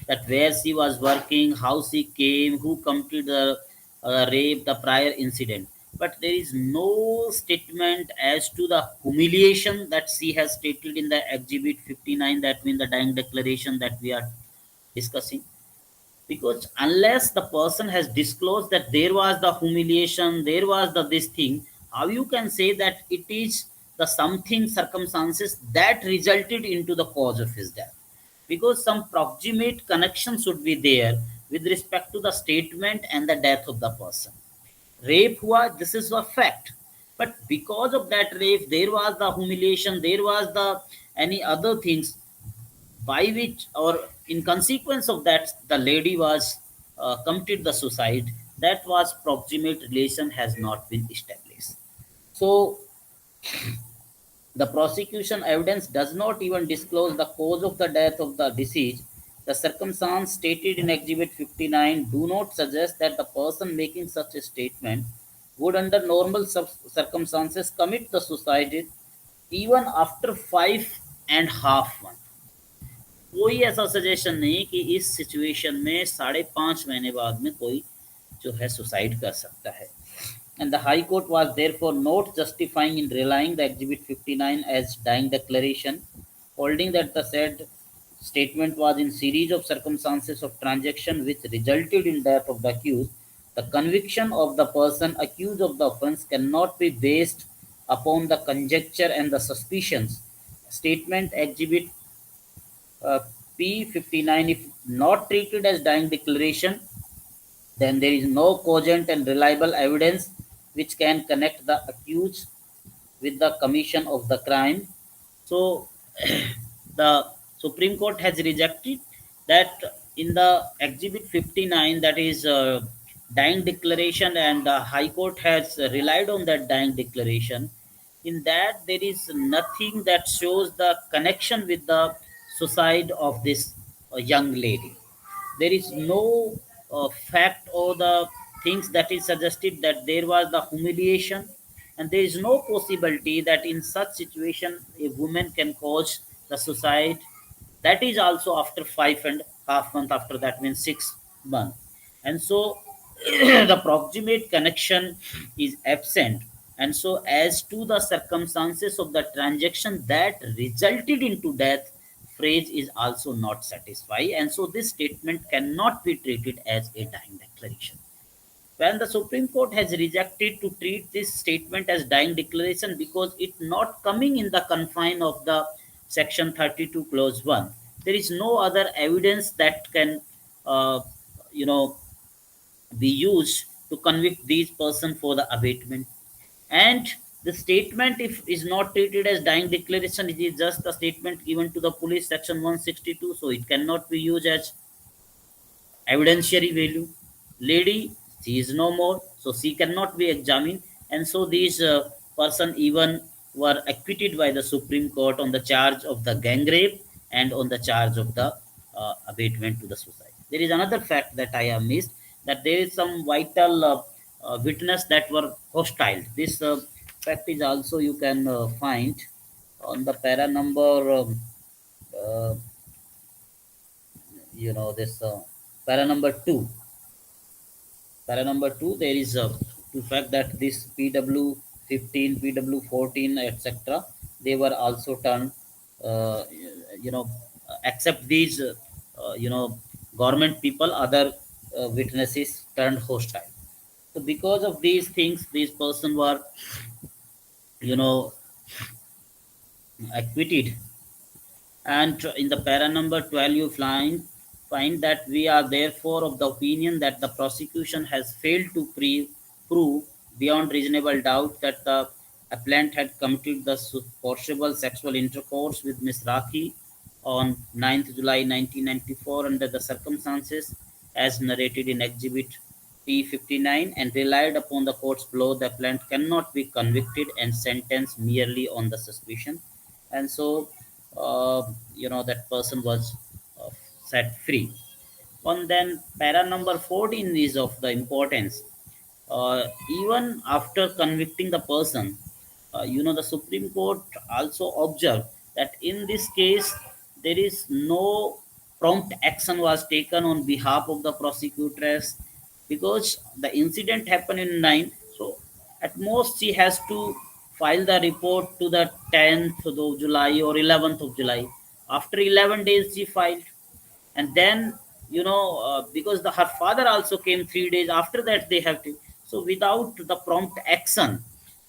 that where she was working, how she came, who committed the rape, the prior incident. But there is no statement as to the humiliation that she has stated in the Exhibit 59, that means the dying declaration that we are discussing. Because unless the person has disclosed that there was the humiliation, there was the this thing, how you can say that it is the something circumstances that resulted into the cause of his death? Because some proximate connection should be there with respect to the statement and the death of the person. Rape hua, this is a fact, but because of that rape there was the humiliation, there was the any other things by which or in consequence of that the lady was committed the suicide. That was proximate relation has not been established. So the prosecution evidence does not even disclose the cause of the death of the deceased. The circumstance stated in Exhibit 59 do not suggest that the person making such a statement would, under normal circumstances, commit the suicide even after 5.5 months. कोई ऐसा suggestion नहीं कि इस situation में 5.5 महीने बाद में कोई जो है सुसाइड कर सकता है. And the High Court was therefore not justifying in relying the Exhibit 59 as dying declaration, holding that the said statement was in series of circumstances of transaction which resulted in death of the accused. The conviction of the person accused of the offence cannot be based upon the conjecture and the suspicions. Statement Exhibit P59, if not treated as dying declaration, then there is no cogent and reliable evidence which can connect the accused with the commission of the crime. So the Supreme Court has rejected that in the Exhibit 59, that is dying declaration, and the High Court has relied on that dying declaration. In that, there is nothing that shows the connection with the suicide of this young lady. There is no fact or the things that is suggested that there was the humiliation, and there is no possibility that in such situation a woman can cause the suicide. That is also after 5.5 months, after that means 6 months. And so the proximate connection is absent, and so as to the circumstances of the transaction that resulted into death, phrase is also not satisfied, and so this statement cannot be treated as a dying declaration. When the Supreme Court has rejected to treat this statement as dying declaration because it not coming in the confine of the section 32 clause 1, there is no other evidence that can uh, you know be used to convict these person for the abatement. And The statement, if is not treated as dying declaration, it is just a statement given to the police, section 162, so it cannot be used as evidentiary value. Lady, she is no more, so she cannot be examined, and so these person even were acquitted by the Supreme Court on the charge of the gang rape and on the charge of the abatement to the society. There is another fact that I have missed, that there is some vital witness that were hostile. This fact is also you can find on the para number. Uh, this para number 2. Para number 2, there is to fact that this PW 15, PW 14, etc. They were also turned, uh, you know, except these, government people, other witnesses turned hostile. So because of these things, these person were, you know, acquitted. And in the para number 12, you find that we are therefore of the opinion that the prosecution has failed to prove beyond reasonable doubt that the appellant had committed the forcible sexual intercourse with Ms. Rakhi on 9th July 1994 under the circumstances as narrated in Exhibit P59, and relied upon the court's below. The appellant cannot be convicted and sentenced merely on the suspicion, and so that person was uh, set free. And then para number 14 is of the importance. Even after convicting the person, the Supreme Court also observed that in this case there is no prompt action was taken on behalf of the prosecutors, because the incident happened in 9. So at most she has to file the report to the 10th of July or 11th of July. After 11 days she filed, and then because her father also came 3 days after that, they have to. So without the prompt action,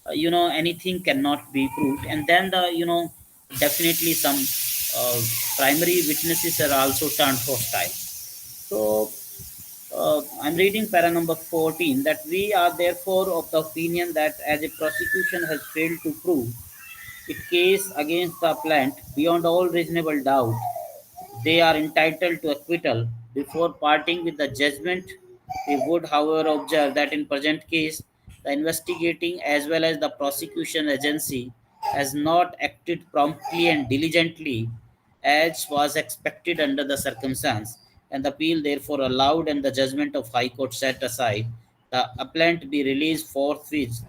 anything cannot be proved, and then definitely some primary witnesses are also turned hostile. So I'm reading para number 14, that we are therefore of the opinion that as a prosecution has failed to prove its case against the plant beyond all reasonable doubt, they are entitled to acquittal. Before parting with the judgment, we would, however, observe that in present case, the investigating as well as the prosecution agency has not acted promptly and diligently as was expected under the circumstance, and the appeal therefore allowed and the judgment of High Court set aside. The appellant be released forthwith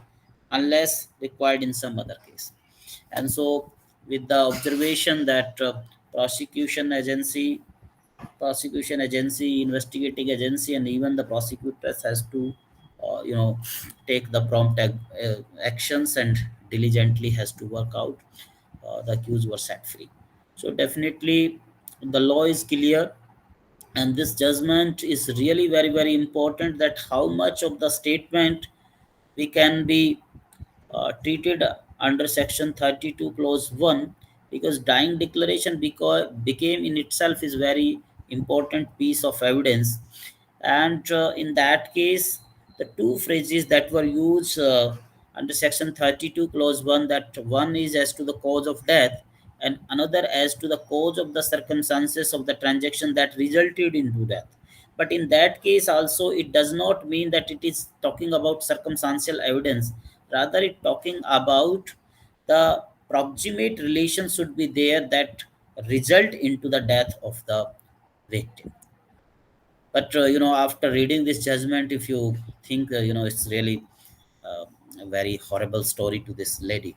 unless required in some other case. And so, with the observation that prosecution agency, investigating agency, and even the prosecutors has to take the prompt actions and diligently has to work out, the accused were set free. So definitely the law is clear, and this judgment is really very very important, that how much of the statement we can be treated under section 32 clause 1, because dying declaration became in itself is very important piece of evidence. And in that case, the two phrases that were used under section 32 clause 1, that one is as to the cause of death and another as to the cause of the circumstances of the transaction that resulted into death. But in that case also, it does not mean that it is talking about circumstantial evidence. Rather, it talking about the proximate relation should be there that result into the death of the victim. But after reading this judgment, if you think it's really a very horrible story to this lady.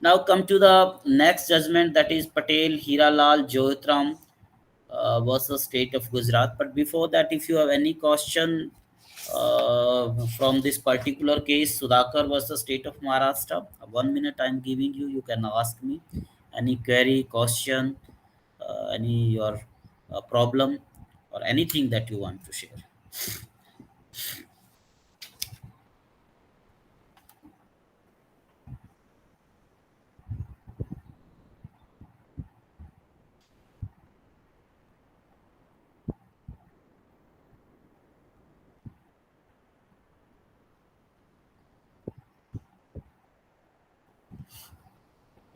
Now come to the next judgment, that is Patel Hiralal Joitaram versus State of Gujarat. But before that, if you have any question from this particular case, Sudhakar versus State of Maharashtra, 1 minute I'm giving you. You can ask me any query, question, any your problem, or anything that you want to share.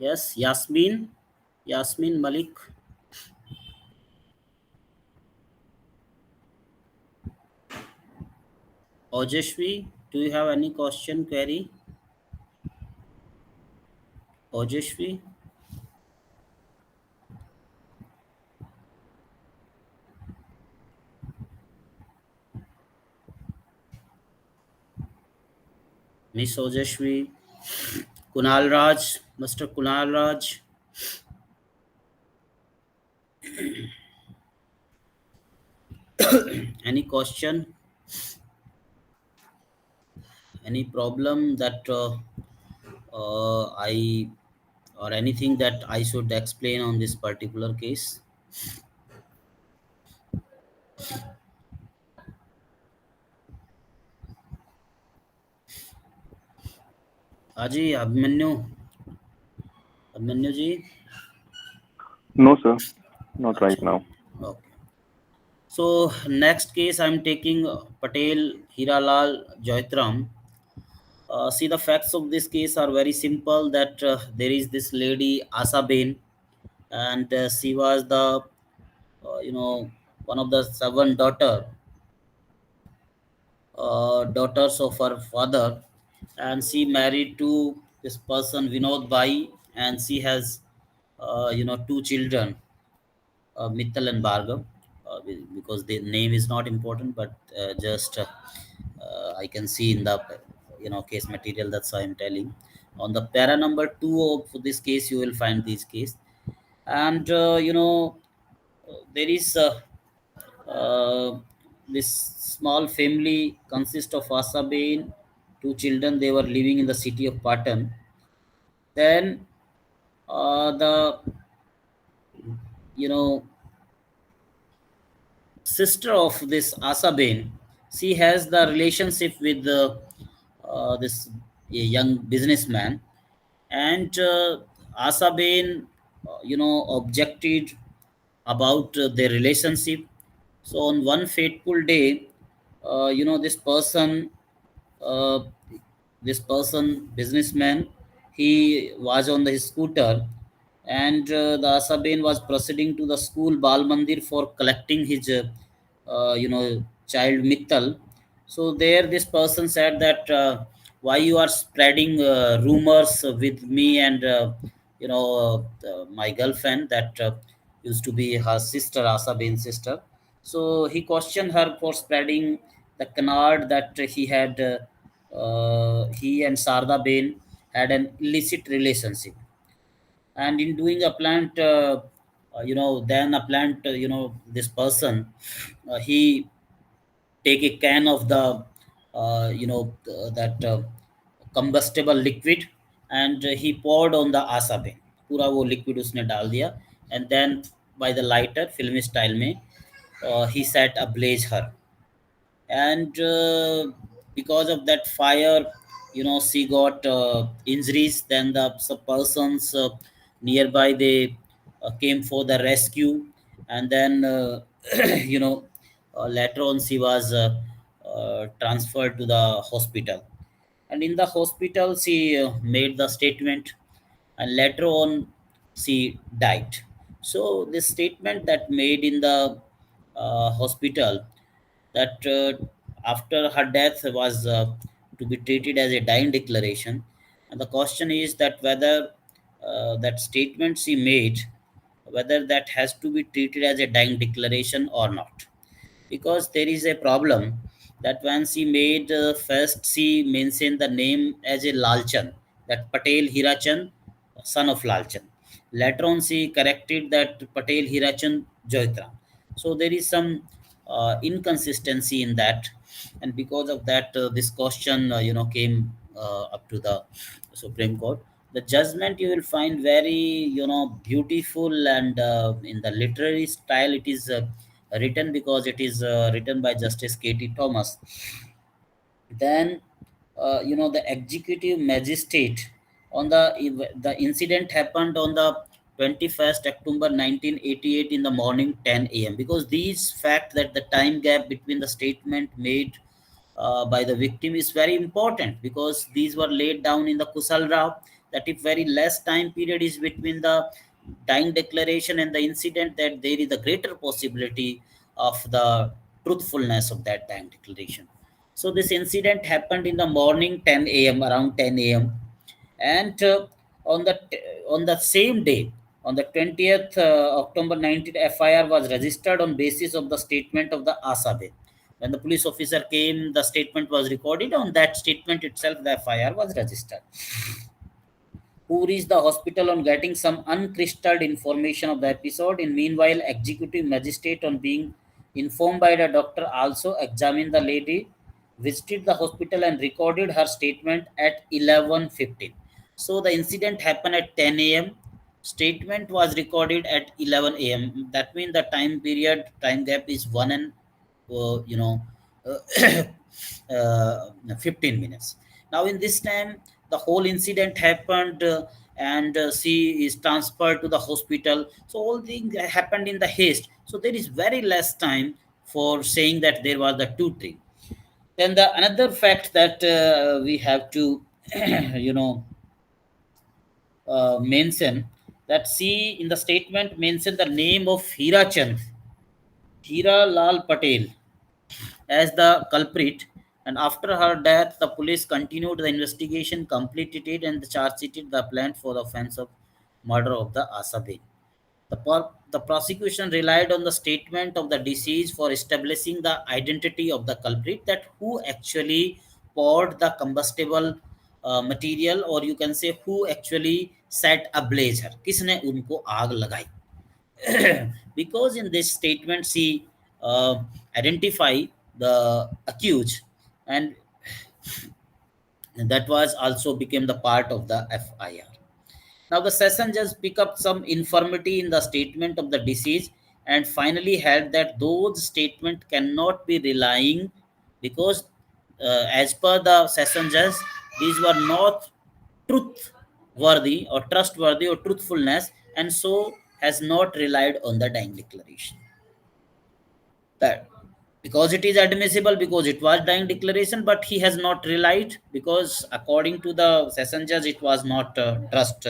Yes, Yasmin. Yasmin Malik. Ojeshwi, do you have any question, query? Ojeshwi? Miss Ojeshwi? Kunal Raj? Mr. Kunal Raj? Any question? Any problem that I or anything that I should explain on this particular case? Aji, Abhimanyu ji? No, sir. Not right Acha. now. Okay. So next case I'm taking Patel, Hiralal, Joitaram. See, the facts of this case are very simple. That there is this lady Asa Bain, and she was the one of the seven daughters of her father, and she married to this person Vinod Bai, and she has two children, Mittal and Bhargav, because the name is not important, but just I can see in the case material. That's why I'm telling. On the para number two of this case, you will find this case, and there is this small family consists of Asabain, two children. They were living in the city of Patan. Then the you know sister of this Asabain, she has the relationship with this young businessman, and Asabain, objected about their relationship. So on one fateful day, this uh, businessman, he was on his scooter, and the Asabain was proceeding to the school Bal Mandir for collecting his, child Mittal. So there, this person said that why you are spreading rumors with me and my girlfriend that used to be her sister, Asabain's sister. So he questioned her for spreading the canard that he and Sarda Bain had an illicit relationship, and in doing a plant then a plant this person, he take a can of the that combustible liquid, and he poured on the आशा पे, पूरा वो liquid उसने डाल दिया, and then by the lighter filmy style में he set ablaze her, and because of that fire, she got injuries. Then the some persons nearby, they came for the rescue, and then later on she was transferred to the hospital, and in the hospital she made the statement, and later on she died. So the statement that made in the hospital, that after her death was to be treated as a dying declaration, and the question is that whether that statement she made, whether that has to be treated as a dying declaration or not, because there is a problem that when she made first, she mentioned the name as a Lalchan, that Patel Hirachan, son of Lalchan. Later on, she corrected that Patel Hirachan Joitra. So there is some inconsistency in that, and because of that, this question came up to the Supreme Court. The judgment you will find very beautiful, and in the literary style it is written, because it is written by Justice K.T. Thomas. Then the executive magistrate, on the incident happened on the 21st October 1988 in the morning 10 a.m., because these fact that the time gap between the statement made by the victim is very important, because these were laid down in the Kusal Rao, that if very less time period is between the dying declaration and the incident, that there is a greater possibility of the truthfulness of that dying declaration. So this incident happened in the morning 10 a.m., around 10 a.m. And on the on the same day, on the 20th October 19, FIR was registered on basis of the statement of the Asabe. When the police officer came, the statement was recorded. On that statement itself, the FIR was registered. Who reached the hospital on getting some uncrystallized information of the episode. In meanwhile, executive magistrate, on being informed by the doctor, also examined the lady, visited the hospital and recorded her statement at 11:15. So the incident happened at 10 a.m. Statement was recorded at 11 a.m. That means the time gap is uh, you know, uh, 15 minutes. Now, in this time, the whole incident happened, and she is transferred to the hospital. So, all things happened in the haste. So, there is very less time for saying that there was the two thing. Then the another fact that we have to, you know, mention, that she in the statement mentioned the name of Hiralal Patel as the culprit. And after her death, the police continued the investigation, completed it, and charged the plant for the offense of murder of the Asabe. The prosecution relied on the statement of the deceased for establishing the identity of the culprit, that who actually poured the combustible material, or you can say who actually set ablaze her, किसने उनको आग लगाई. Because in this statement she identify the accused, and that was also became the part of the FIR. Now the session judge pick up some infirmity in the statement of the deceased, and finally held that those statement cannot be relying, because as per the session judge, these were not truthworthy or trustworthy or truthfulness, and so has not relied on the dying declaration. That because it is admissible, because it was dying declaration, but he has not relied, because according to the session judge, it was not trust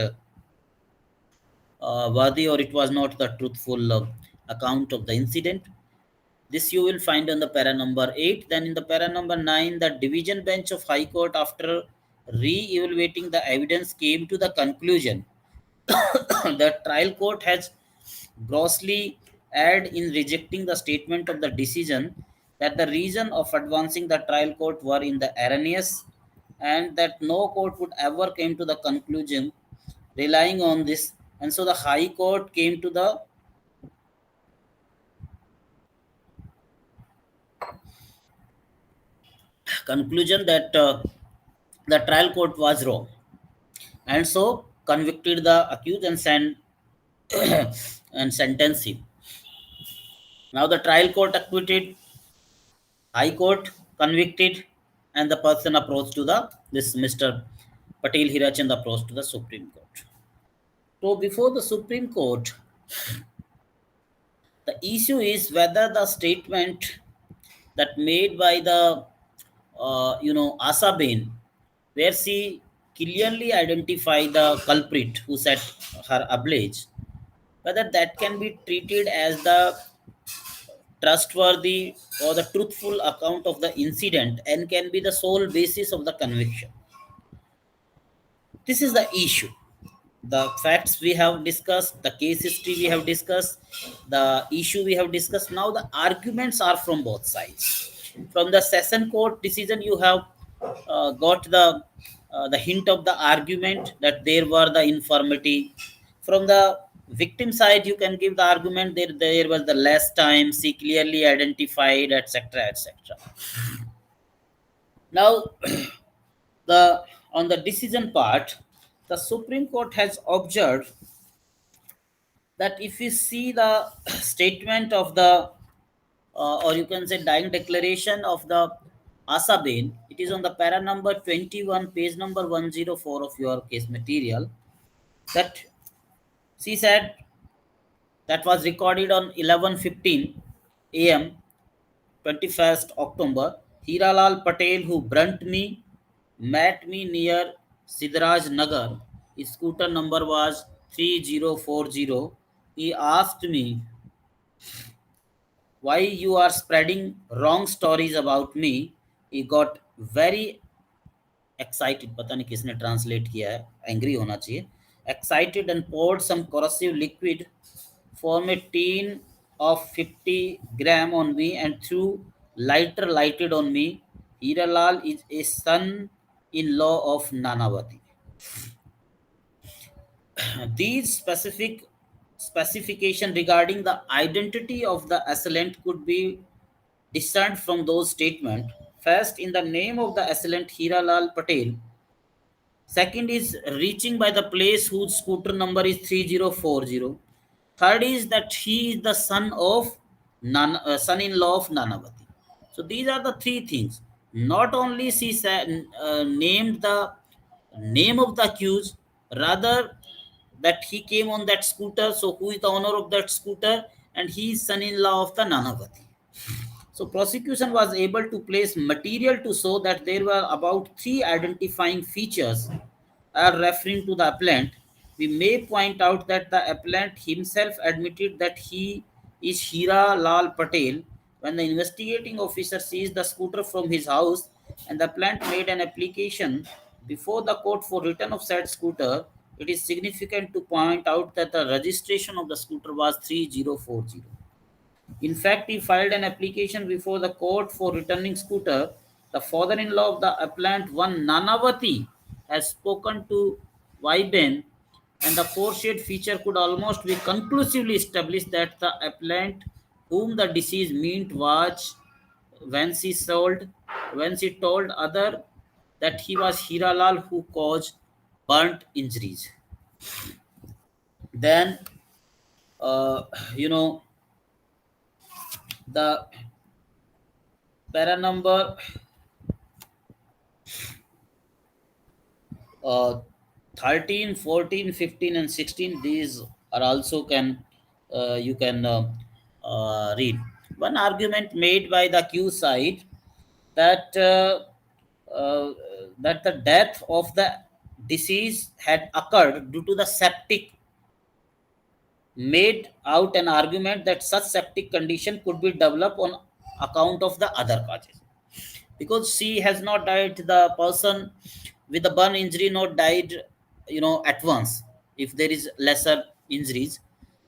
worthy, or it was not the truthful account of the incident. This you will find on the para number 8. Then in the para number 9, the division bench of High Court, after re-evaluating the evidence, came to the conclusion the trial court has grossly erred in rejecting the statement of the decision, that the reason of advancing the trial court were in the erroneous, and that no court would ever came to the conclusion relying on this. And so the High Court came to the conclusion that the trial court was wrong, and so convicted the accused and and sentenced him. Now the trial court acquitted, High Court convicted, and the person approached to the this Mr. Patel Hirachand approached to the Supreme Court. So before the Supreme Court, the issue is whether the statement that made by the Asaben, where she clearly identified the culprit who set her ablaze, whether that can be treated as the trustworthy or the truthful account of the incident and can be the sole basis of the conviction. This is the issue. The facts we have discussed, the case history we have discussed, the issue we have discussed. Now the arguments are from both sides. From the session court decision, you have got the hint of the argument that there were the infirmity. From the victim side, you can give the argument there was the less time, she clearly identified, etc., etc. Now, the on the decision part, the Supreme Court has observed that if you see the statement of the or you can say dying declaration of the Asaben, it is on the para number 21, page number 104 of your case material, that she said, that was recorded on 11:15 a.m. 21st October. Hiralal Patel, who burnt me, met me near Sidraj Nagar. his scooter number was 3040. He asked me why you are spreading wrong stories about me. He got very excited, पता नहीं किसने translate किया है, angry होना चाहिए, excited and poured some corrosive liquid from a tin of 50 gram on me and threw lighter lighted on me. Hiralal is a son-in-law of Nanavati. These specification regarding the identity of the assailant could be discerned from those statements. First, in the name of the assailant Hiralal Patel. Second is reaching by the place whose scooter number is 3040. Third is that he is the son-in-law of Nanavati. So these are the three things. Not only she named the name of the accused, rather that he came on that scooter. So who is the owner of that scooter? And he is son-in-law of the Nanavati. So prosecution was able to place material to show that there were about three identifying features are referring to the appellant. We may point out that the appellant himself admitted that he is Hira Lal Patel. When the investigating officer seized the scooter from his house and the appellant made an application before the court for return of said scooter, it is significant to point out that the registration of the scooter was 3040. In fact, he filed an application before the court for returning scooter. The father-in-law of the appellant, one Nanavati, has spoken to Viben, and the foreshared feature could almost be conclusively established that the appellant, whom the deceased meant was when she sold, when she told other that he was Hiralal who caused burnt injuries. Then, uh, you know, the para number 13, 14, 15, and 16, these are also can you can read. One argument made by the accused side that uh, that the death of the deceased had occurred due to the septic, made out an argument that such septic condition could be developed on account of the other causes, because she has not died, the person with the burn injury not died at once. If there is lesser injuries,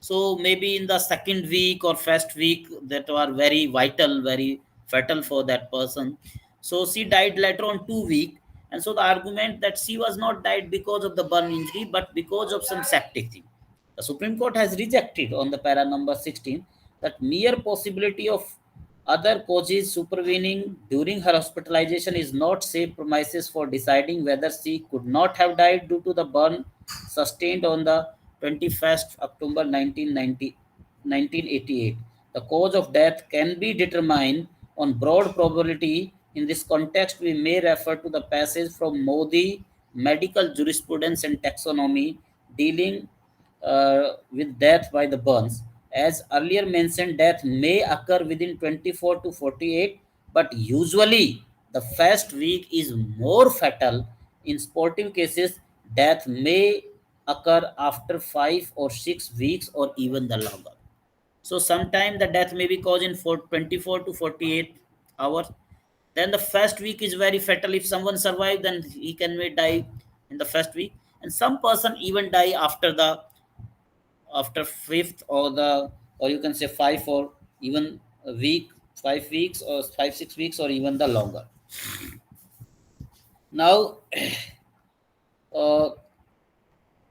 so maybe in the second week or first week that are very vital, very fatal for that person, so she died later on 2 week. And so the argument that she was not died because of the burn injury but because of some septic thing, the Supreme Court has rejected on the para number 16 that mere possibility of other causes supervening during her hospitalization is not safe premises for deciding whether she could not have died due to the burn sustained on the 21st October 1988. The cause of death can be determined on broad probability. In this context, we may refer to the passage from Modi Medical Jurisprudence and Taxonomy dealing with death by the burns. As earlier mentioned, death may occur within 24 to 48, but usually the first week is more fatal. In sportive cases, death may occur after 5 or 6 weeks or even the longer. So sometime the death may be caused in 24 to 48 hours. Then the first week is very fatal. If someone survives, then he can may die in the first week. And some person even die after fifth or you can say 5 or even a week, 5 weeks or 5 6 weeks or even the longer. Now uh,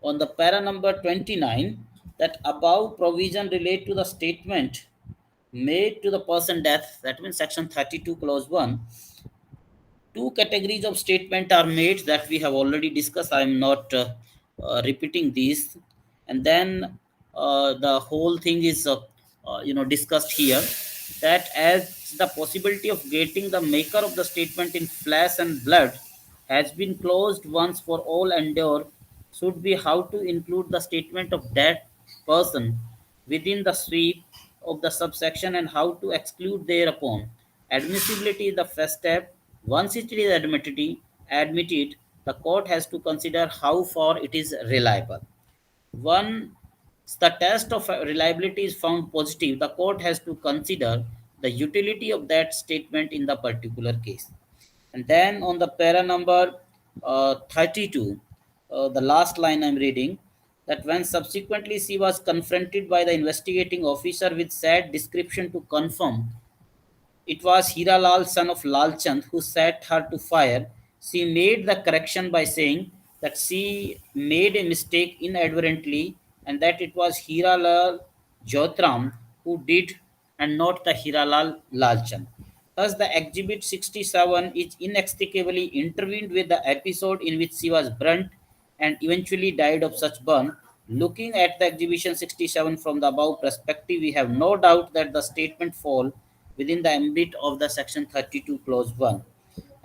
on the para number 29, that above provision relate to the statement made to the person death, that means section 32 clause 1. Two categories of statement are made that we have already discussed. I am not repeating these. And then the whole thing is discussed here, that as the possibility of getting the maker of the statement in flesh and blood has been closed once for all endure, should be how to include the statement of that person within the sweep of the subsection and how to exclude thereupon. Admissibility is the first step. Once it is admitted, the court has to consider how far it is reliable. Once the test of reliability is found positive, the court has to consider the utility of that statement in the particular case. And then on the para number 32, the last line I'm reading, that when subsequently she was confronted by the investigating officer with sad description to confirm it was Hiralal, son of Lal Chand, who set her to fire. She made the correction by saying that she made a mistake inadvertently and that it was Hiralal Joitaram who did and not the Hiralal Lal Chand. Thus, the exhibit 67 is inextricably intertwined with the episode in which she was burnt and eventually died of such burn. Looking at the exhibition 67 from the above perspective, we have no doubt that the statement fall within the ambit of the section 32 clause 1,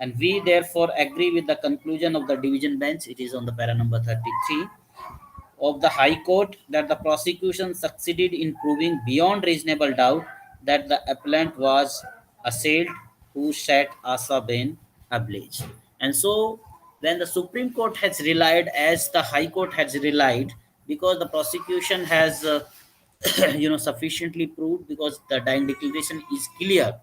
and we therefore agree with the conclusion of the division bench, it is on the para number 33 of the High Court, that the prosecution succeeded in proving beyond reasonable doubt that the appellant was assailed who set Asa Ben ablaze. And so, when the Supreme Court has relied, as the High Court has relied, because the prosecution has, sufficiently proved, because the dying declaration is clear,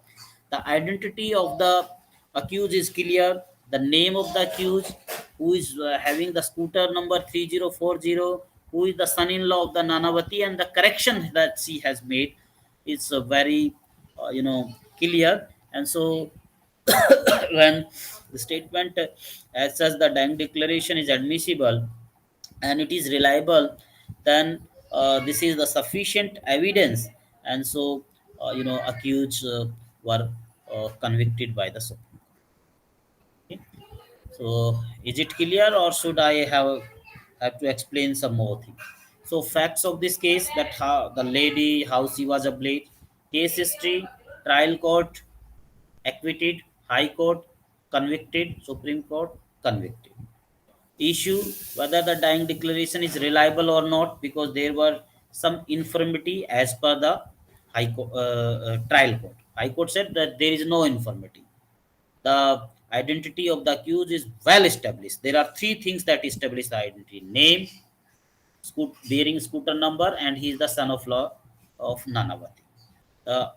the identity of the accused is clear, the name of the accused, who is having the scooter number 3040, who is the son-in-law of the Nanavati, and the correction that she has made is very, clear. And so, when the statement as such, the dying declaration is admissible and it is reliable, then this is the sufficient evidence. And so, accused were convicted by the Supreme Court. So, is it clear, or should I have to explain some more things? So, facts of this case, that how the lady, how she was ablated, case history, trial court acquitted, High Court convicted, Supreme Court convicted. Issue whether the dying declaration is reliable or not, because there were some infirmity as per the trial court. High Court said that there is no infirmity. The identity of the accused is well established. There are three things that establish the identity: name, bearing scooter number, and he is the son of law of Nanavati.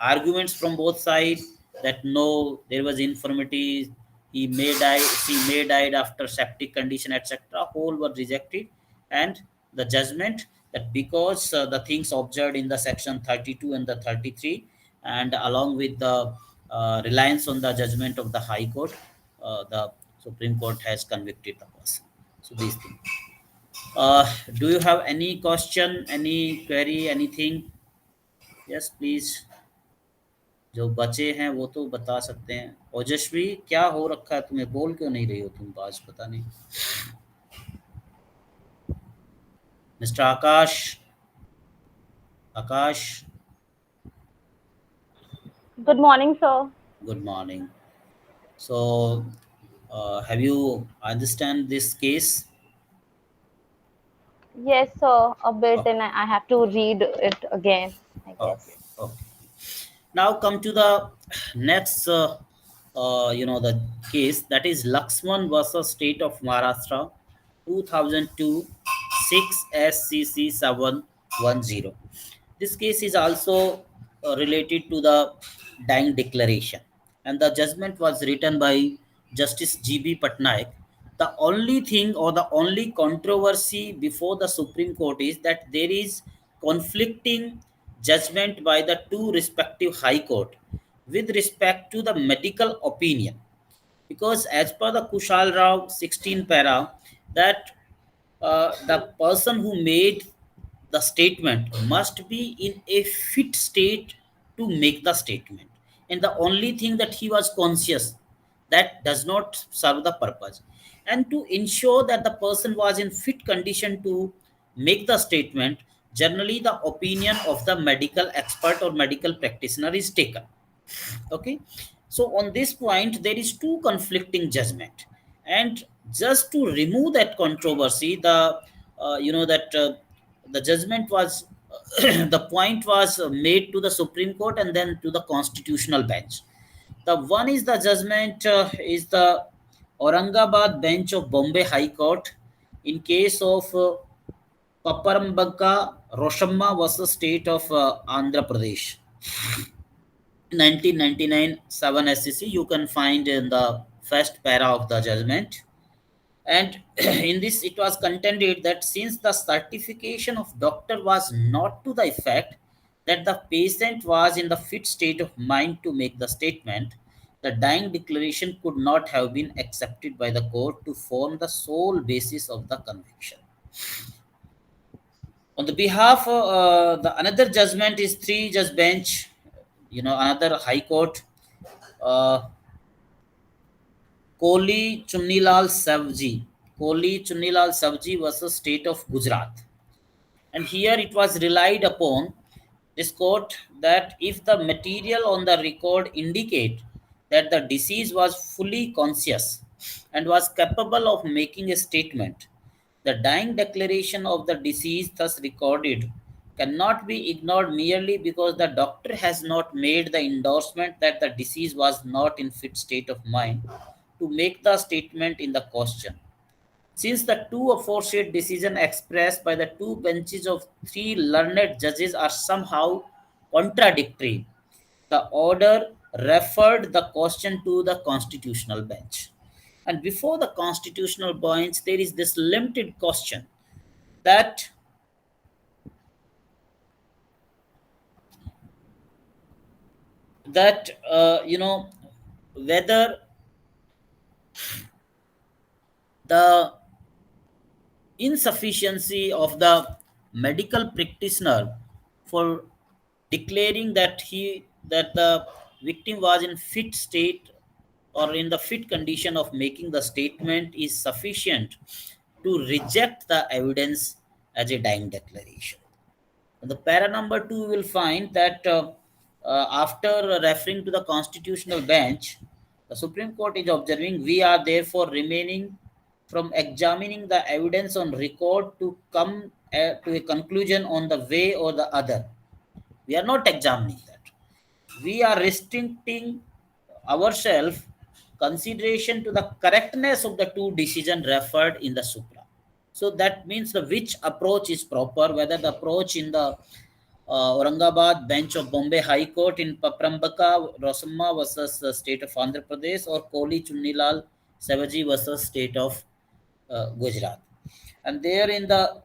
Arguments from both sides, that no, there was infirmity, he may die, she may died after septic condition, etc., whole were rejected. And the judgment, that because the things observed in the section 32 and the 33, and along with the reliance on the judgment of the High Court, the Supreme Court has convicted the person. So these things. Do you have any question, any query, anything? Yes, please. जो बचे हैं वो तो बता सकते हैं. ओजस्वी, क्या हो रखा है तुम्हें, बोल क्यों नहीं रही हो तुम, आज पता नहीं. Mister Akash. Good morning, sir. Good morning. So, have you understand this case? Yes, sir, a bit, Okay. and I have to read it again, I Okay. guess. Okay. Now come to the next, the case, that is Laxman versus State of Maharashtra, 2002, 6 SCC 710. This case is also related to the dying declaration, and the judgment was written by Justice G.B. Patnaik. The only thing, or the only controversy before the Supreme Court, is that there is conflicting judgment by the two respective High Court with respect to the medical opinion. Because as per the Kushal Rao 16 para, that the person who made the statement must be in a fit state to make the statement, and the only thing that he was conscious, that does not serve the purpose. And to ensure that the person was in fit condition to make the statement, generally the opinion of the medical expert or medical practitioner is taken. Okay, so on this point there is two conflicting judgment, and just to remove that controversy, the that the judgment was the point was made to the Supreme Court and then to the constitutional bench. The one is the judgment is the Aurangabad bench of Bombay High Court in case of Paparambaka Roshamma versus State of Andhra Pradesh. 1999 7 SCC, you can find in the first para of the judgment. And in this, it was contended that since the certification of doctor was not to the effect that the patient was in the fit state of mind to make the statement, the dying declaration could not have been accepted by the court to form the sole basis of the conviction. On the behalf of the another judgment is three judge bench, another high court, uh, Kohli Chunnilal Savji. Kohli Chunnilal Savji versus State of Gujrat. And here it was relied upon this court that if the material on the record indicate that the deceased was fully conscious and was capable of making a statement, the dying declaration of the deceased thus recorded cannot be ignored merely because the doctor has not made the endorsement that the deceased was not in fit state of mind to make the statement in the question. Since the two aforesaid decisions expressed by the two benches of three learned judges are somehow contradictory, the order referred the question to the constitutional bench. And before the constitutional bench, there is this limited question that whether the insufficiency of the medical practitioner for declaring that the victim was in fit state or in the fit condition of making the statement is sufficient to reject the evidence as a dying declaration. In the para number 2, we will find that after referring to the constitutional bench, the Supreme Court is observing we are therefore remaining from examining the evidence on record to come to a conclusion on the way or the other. We are not examining that. We are restricting ourselves consideration to the correctness of the two decisions referred in the supra. So that means the which approach is proper, whether the approach in the Aurangabad bench of Bombay High Court in Paprambaka Rosamma versus the state of Andhra Pradesh, or Kohli Chunnilal Savaji versus state of Gujrat. And there in the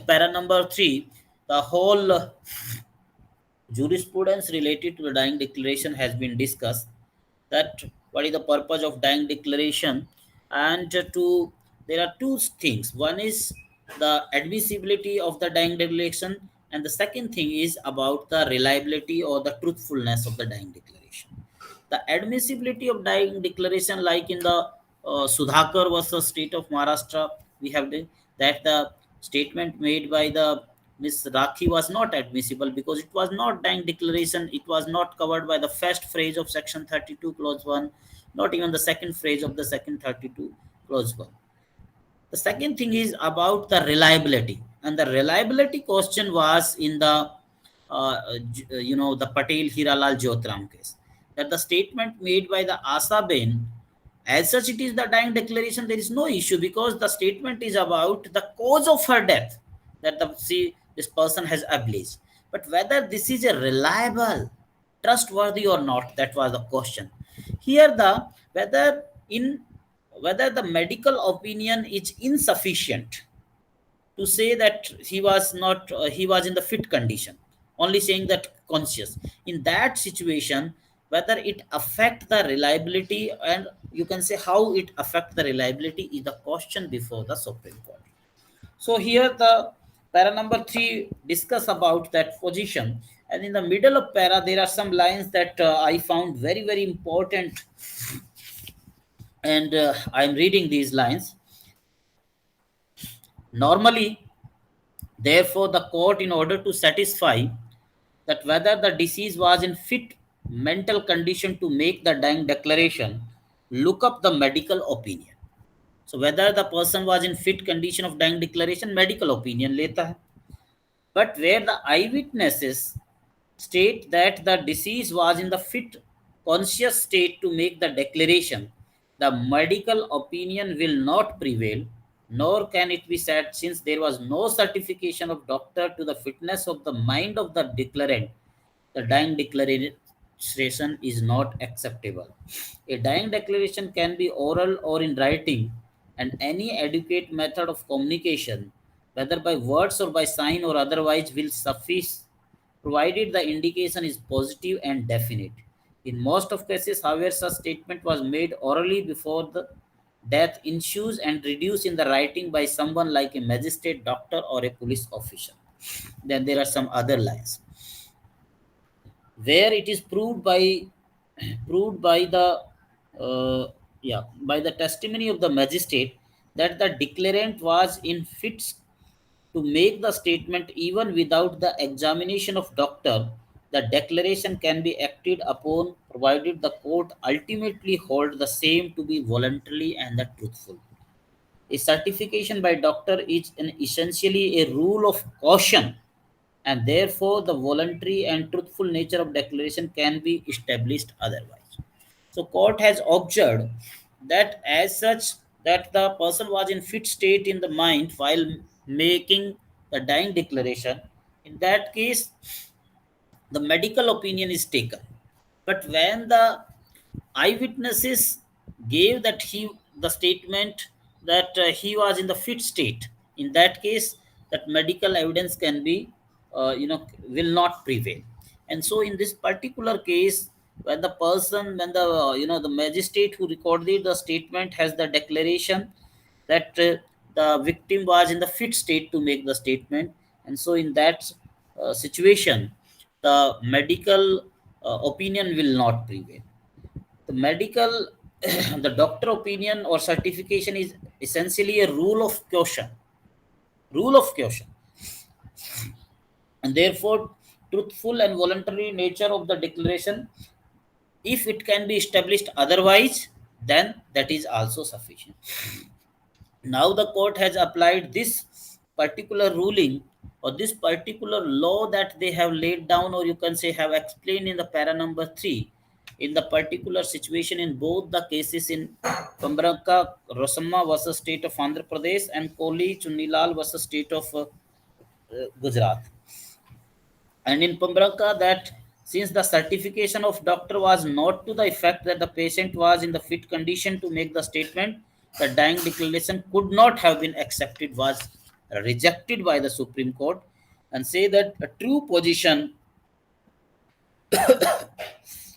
para number 3, the whole jurisprudence related to the dying declaration has been discussed, that what is the purpose of dying declaration, and there are two things. One is the admissibility of the dying declaration, and the second thing is about the reliability or the truthfulness of the dying declaration. The admissibility of dying declaration, like in the Sudhakar versus state of Maharashtra, we have that the statement made by the Miss Rakhi was not admissible because it was not dying declaration. It was not covered by the first phrase of section 32 clause 1, not even the second phrase of the second 32 clause 1. The second thing is about the reliability, and the reliability question was in the the Patel Hiralal Joitaram case, that the statement made by the Asaben, as such it is the dying declaration, there is no issue because the statement is about the cause of her death, that this person has ablaze. But whether this is a reliable, trustworthy or not, that was the question. Here the whether the medical opinion is insufficient to say that he was not he was in the fit condition, only saying that conscious, in that situation whether it affect the reliability, and you can say how it affect the reliability, is the question before the Supreme Court. So here the para number 3 discuss about that position, and in the middle of para there are some lines that I found very very important, and I'm reading these lines. Normally, therefore, the court, in order to satisfy that whether the deceased was in fit mental condition to make the dying declaration, look up the medical opinion. So whether the person was in fit condition of dying declaration, medical opinion leta hai. But where the eyewitnesses state that the deceased was in the fit conscious state to make the declaration, the medical opinion will not prevail, nor can it be said since there was no certification of doctor to the fitness of the mind of the declarant, the dying declaration is not acceptable. A dying declaration can be oral or in writing, and any adequate method of communication, whether by words or by sign or otherwise, will suffice provided the indication is positive and definite. In most of cases, however, such statement was made orally before the death ensues and reduced in the writing by someone like a magistrate, doctor, or a police official. Then there are some other lines where it is proved by the by the testimony of the magistrate that the declarant was in fit to make the statement even without the examination of doctor. The declaration can be acted upon provided the court ultimately hold the same to be voluntary and the truthful. A certification by doctor is essentially a rule of caution, and therefore the voluntary and truthful nature of declaration can be established otherwise. So court has observed that as such that the person was in fit state in the mind while making the dying declaration. In that case, the medical opinion is taken. But when the eyewitnesses gave that he the statement that he was in the fit state, in that case, that medical evidence can be, will not prevail. And so, in this particular case, when the person, when the the magistrate who recorded the statement has the declaration that the victim was in the fit state to make the statement, and so in that situation the medical opinion will not prevail. The medical the doctor opinion or certification is essentially a rule of caution, and therefore truthful and voluntary nature of the declaration, if it can be established otherwise, then that is also sufficient. Now the court has applied this particular ruling or this particular law that they have laid down, or you can say have explained in the para number 3, in the particular situation in both the cases in Pambranka Rosamma versus state of Andhra Pradesh and Kohli Chunilal versus state of Gujarat. And in Pambraka, that since the certification of doctor was not to the effect that the patient was in the fit condition to make the statement, the dying declaration could not have been accepted, was rejected by the Supreme Court, and say that a true position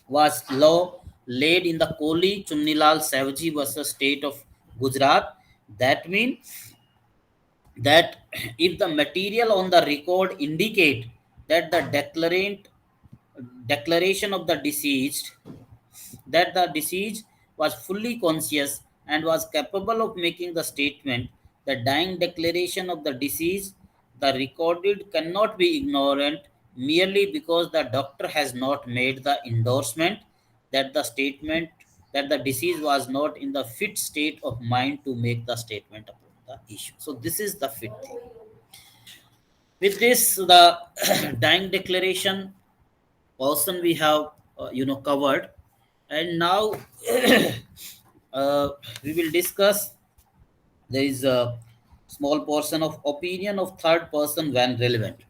was law laid in the Kohli Chunnilal Savji versus state of Gujarat. That means that if the material on the record indicate that the declaration of the deceased, that the deceased was fully conscious and was capable of making the statement, the dying declaration of the deceased, the recorded cannot be ignorant merely because the doctor has not made the endorsement that the statement that the deceased was not in the fit state of mind to make the statement upon the issue. So this is the fit thing. With this, the dying declaration portion we have covered, and now we will discuss. There is a small portion of opinion of third person when relevant.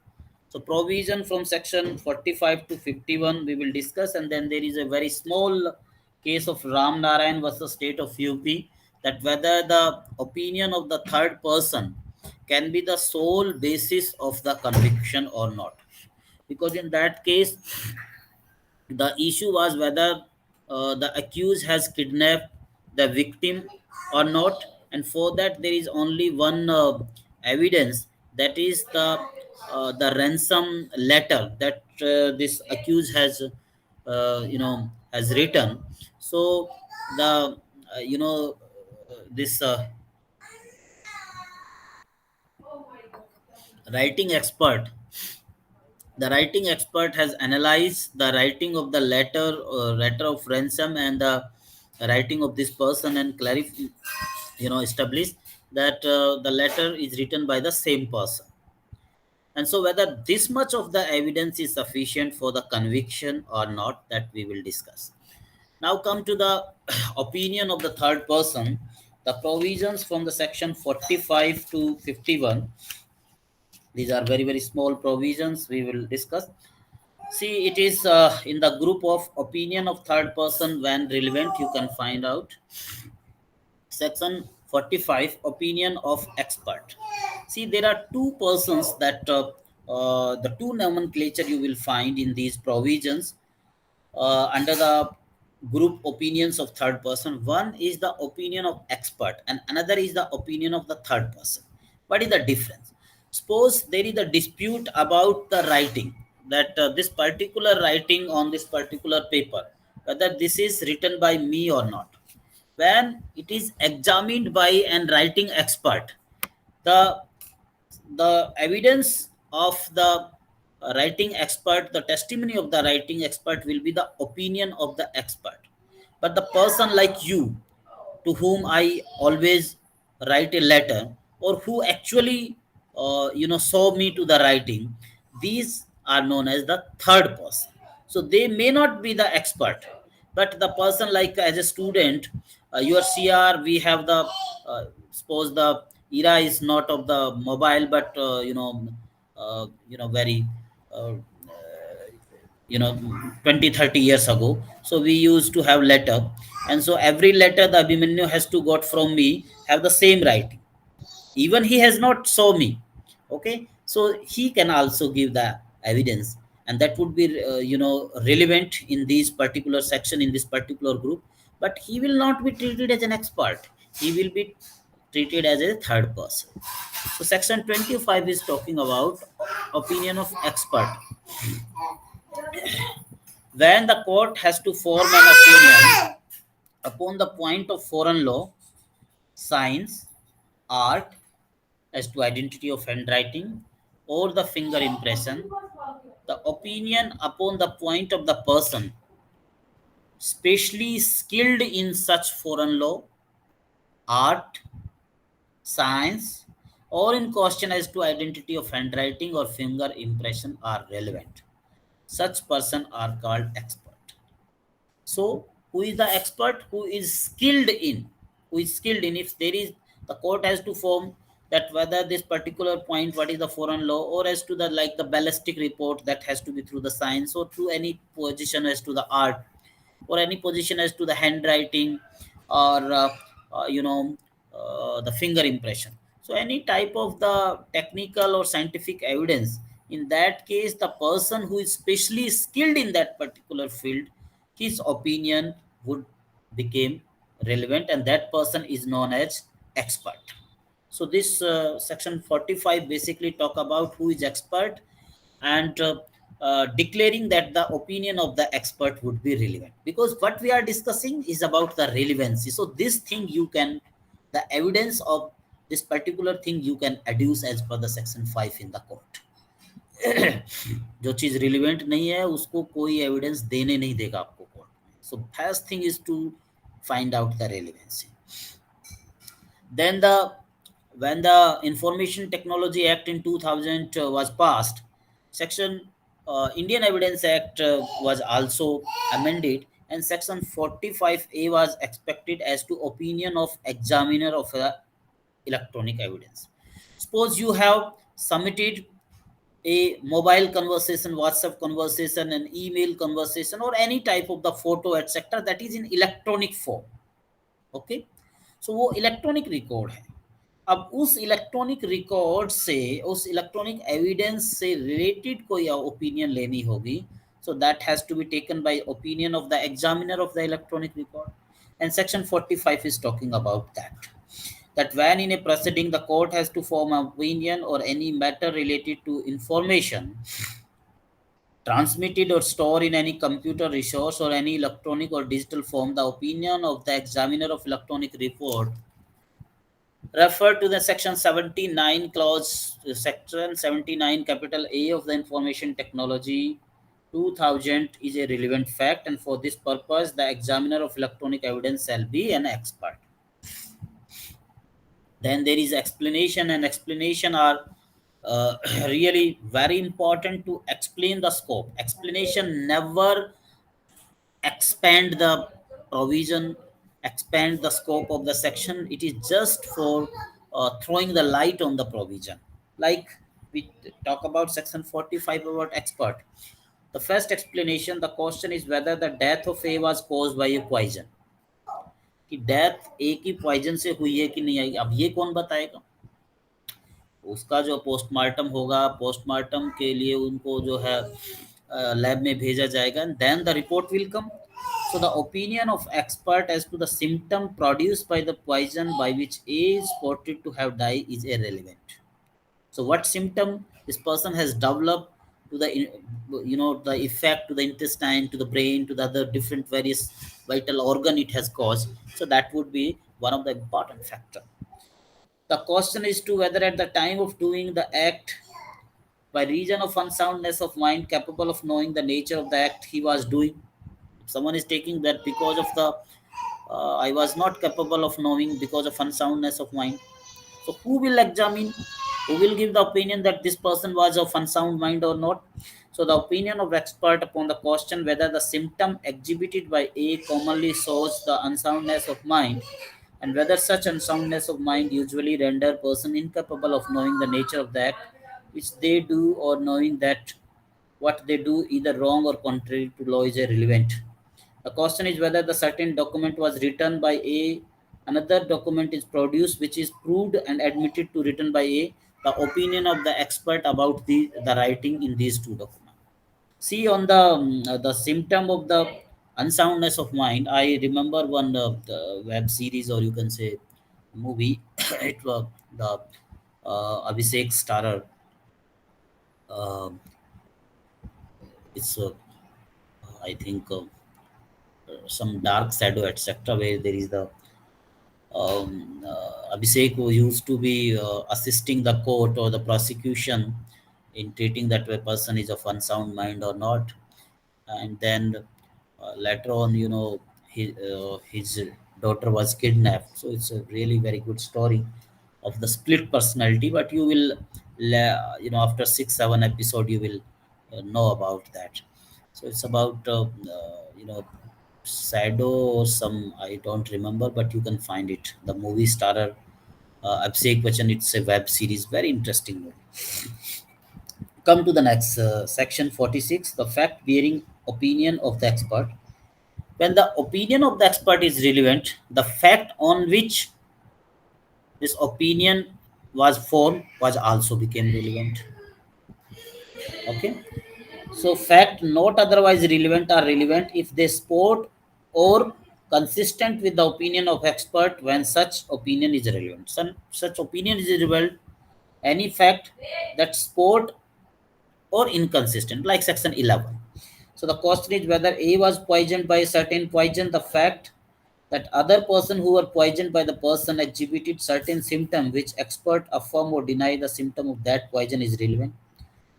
So provision from section 45 to 51 we will discuss, and then there is a very small case of Ram Narain versus state of UP, that whether the opinion of the third person can be the sole basis of the conviction or not. Because in that case, the issue was whether the accused has kidnapped the victim or not, and for that there is only one evidence, that is the ransom letter that this accused has written. So the this writing expert the writing expert has analyzed the writing of the letter of ransom and the writing of this person, and established that the letter is written by the same person. And so whether this much of the evidence is sufficient for the conviction or not, that we will discuss. Now come to the opinion of the third person. The provisions from the section 45 to 51. These are very, very small provisions we will discuss. See, it is in the group of opinion of third person when relevant, you can find out. Section 45, opinion of expert. See, there are two persons that the two nomenclature you will find in these provisions under the group opinions of third person. One is the opinion of expert and another is the opinion of the third person. What is the difference? Suppose there is a dispute about the writing, that this particular writing on this particular paper, whether this is written by me or not. When it is examined by an writing expert, the the evidence of the writing expert, the testimony of the writing expert will be the opinion of the expert. But the person like you, to whom I always write a letter, or who actually saw me to the writing, these are known as the third person. So they may not be the expert, but the person like as a student, your CR, we have the suppose the era is not of the mobile, but very uh, 20-30 years ago. So we used to have letter, and so every letter the Abhimanyu has to got from me have the same writing, even he has not saw me. Okay, so he can also give the evidence, and that would be relevant in this particular section, in this particular group. But he will not be treated as an expert, he will be treated as a third person. So section 25 is talking about opinion of expert. When the court has to form an opinion upon the point of foreign law, science, art, as to identity of handwriting or the finger impression, the opinion upon the point of the person specially skilled in such foreign law, art, science, or in question as to identity of handwriting or finger impression are relevant. Such person are called expert. So, who is the expert? Who is skilled in? Who is skilled in? If there is, the court has to form that whether this particular point, what is the foreign law, or as to the like the ballistic report, that has to be through the science, or to any position as to the art, or any position as to the handwriting, or the finger impression. So any type of the technical or scientific evidence, in that case the person who is specially skilled in that particular field, his opinion would become relevant, and that person is known as expert. So this section 45 basically talk about who is expert, and declaring that the opinion of the expert would be relevant, because what we are discussing is about the relevancy. So this thing you can, the evidence of this particular thing you can adduce as per the section 5 in the court. जो चीज relevant नहीं है उसको कोई evidence देने नहीं देगा आपको कोर्ट में. So first thing is to find out the relevancy. Then the when the Information Technology Act in 2000 was passed, Section Indian Evidence Act was also amended, and Section 45A was expected as to opinion of examiner of electronic evidence. Suppose you have submitted a mobile conversation, WhatsApp conversation, an email conversation, or any type of the photo, etc., that is in electronic form. Okay, so वो electronic record है. अब उस electronic record से, उस electronic evidence से related कोई opinion लेनी होगी, so that has to be taken by opinion of the examiner of the electronic record, and section 45 is talking about that when in a proceeding the court has to form an opinion or any matter related to information transmitted or stored in any computer resource or any electronic or digital form, the opinion of the examiner of electronic report refer to the section 79 clause, section 79 capital A of the Information Technology 2000 is a relevant fact, and for this purpose the examiner of electronic evidence shall be an expert. Then there is explanation, and explanation are really very important to explain the scope. Explanation never expand the provision expand the scope of the section. It is just for throwing the light on the provision. Like we talk about section 45 about expert. The first explanation, the question is whether the death of A was caused by a poison. कि death a की poison से हुई है कि नहीं आई, अब ये कौन बताएगा? उसका जो पोस्टमार्टम होगा, पोस्टमार्टम के लिए उनको जो है लैब में भेजा जाएगा, then the report will come. So the opinion of expert as to the symptom produced by the poison by which A is reported to have died is irrelevant. So what symptom this person has developed to the the effect to the intestine, to the brain, to the other different various vital organ it has caused. So that would be one of the important factor. The question is to whether at the time of doing the act, by reason of unsoundness of mind, capable of knowing the nature of the act he was doing. If someone is taking that because of the I was not capable of knowing because of unsoundness of mind. So who will examine? Who will give the opinion that this person was of unsound mind or not? So the opinion of expert upon the question whether the symptom exhibited by A commonly shows the unsoundness of mind, and whether such unsoundness of mind usually render person incapable of knowing the nature of the act which they do, or knowing that what they do either wrong or contrary to law is irrelevant. The question is whether the certain document was written by A, another document is produced which is proved and admitted to written by A, the opinion of the expert about the writing in these two documents. See on the symptom of the unsoundness of mind, I remember one the web series, or you can say movie. It was the Abhishek starrer. Uh, it's I think some dark shadow, etc., where there is the Abhishek, who used to be assisting the court or the prosecution in treating that a person is of unsound mind or not. And then later on, his daughter was kidnapped. So it's a really very good story of the split personality. But you will, after 6 7 episode, you will know about that. So it's about shadow or some, I don't remember, but you can find it. The movie starrer Abhishek Bachchan. It's a web series, very interesting movie. Come to the next section 46, the fact bearing opinion of the expert. When the opinion of the expert is relevant, the fact on which this opinion was formed was also became relevant. Okay. So fact not otherwise relevant are relevant if they support or consistent with the opinion of expert when such opinion is relevant. Such opinion is relevant any fact that support or inconsistent, like section 11. So the question is whether A was poisoned by a certain poison. The fact that other person who were poisoned by the person exhibited certain symptom which expert affirm or deny the symptom of that poison is relevant.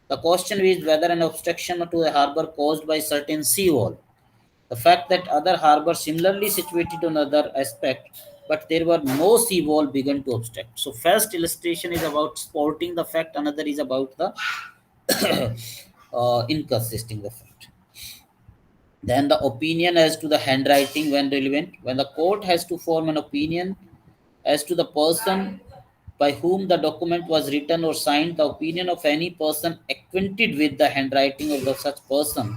The question is whether an obstruction to a harbor caused by certain sea wall. The fact that other harbor similarly situated on other aspect, but there were no sea wall began to obstruct. So first illustration is about supporting the fact, another is about the inconsisting the fact. Then the opinion as to the handwriting when relevant. When the court has to form an opinion as to the person by whom the document was written or signed, the opinion of any person acquainted with the handwriting of the such person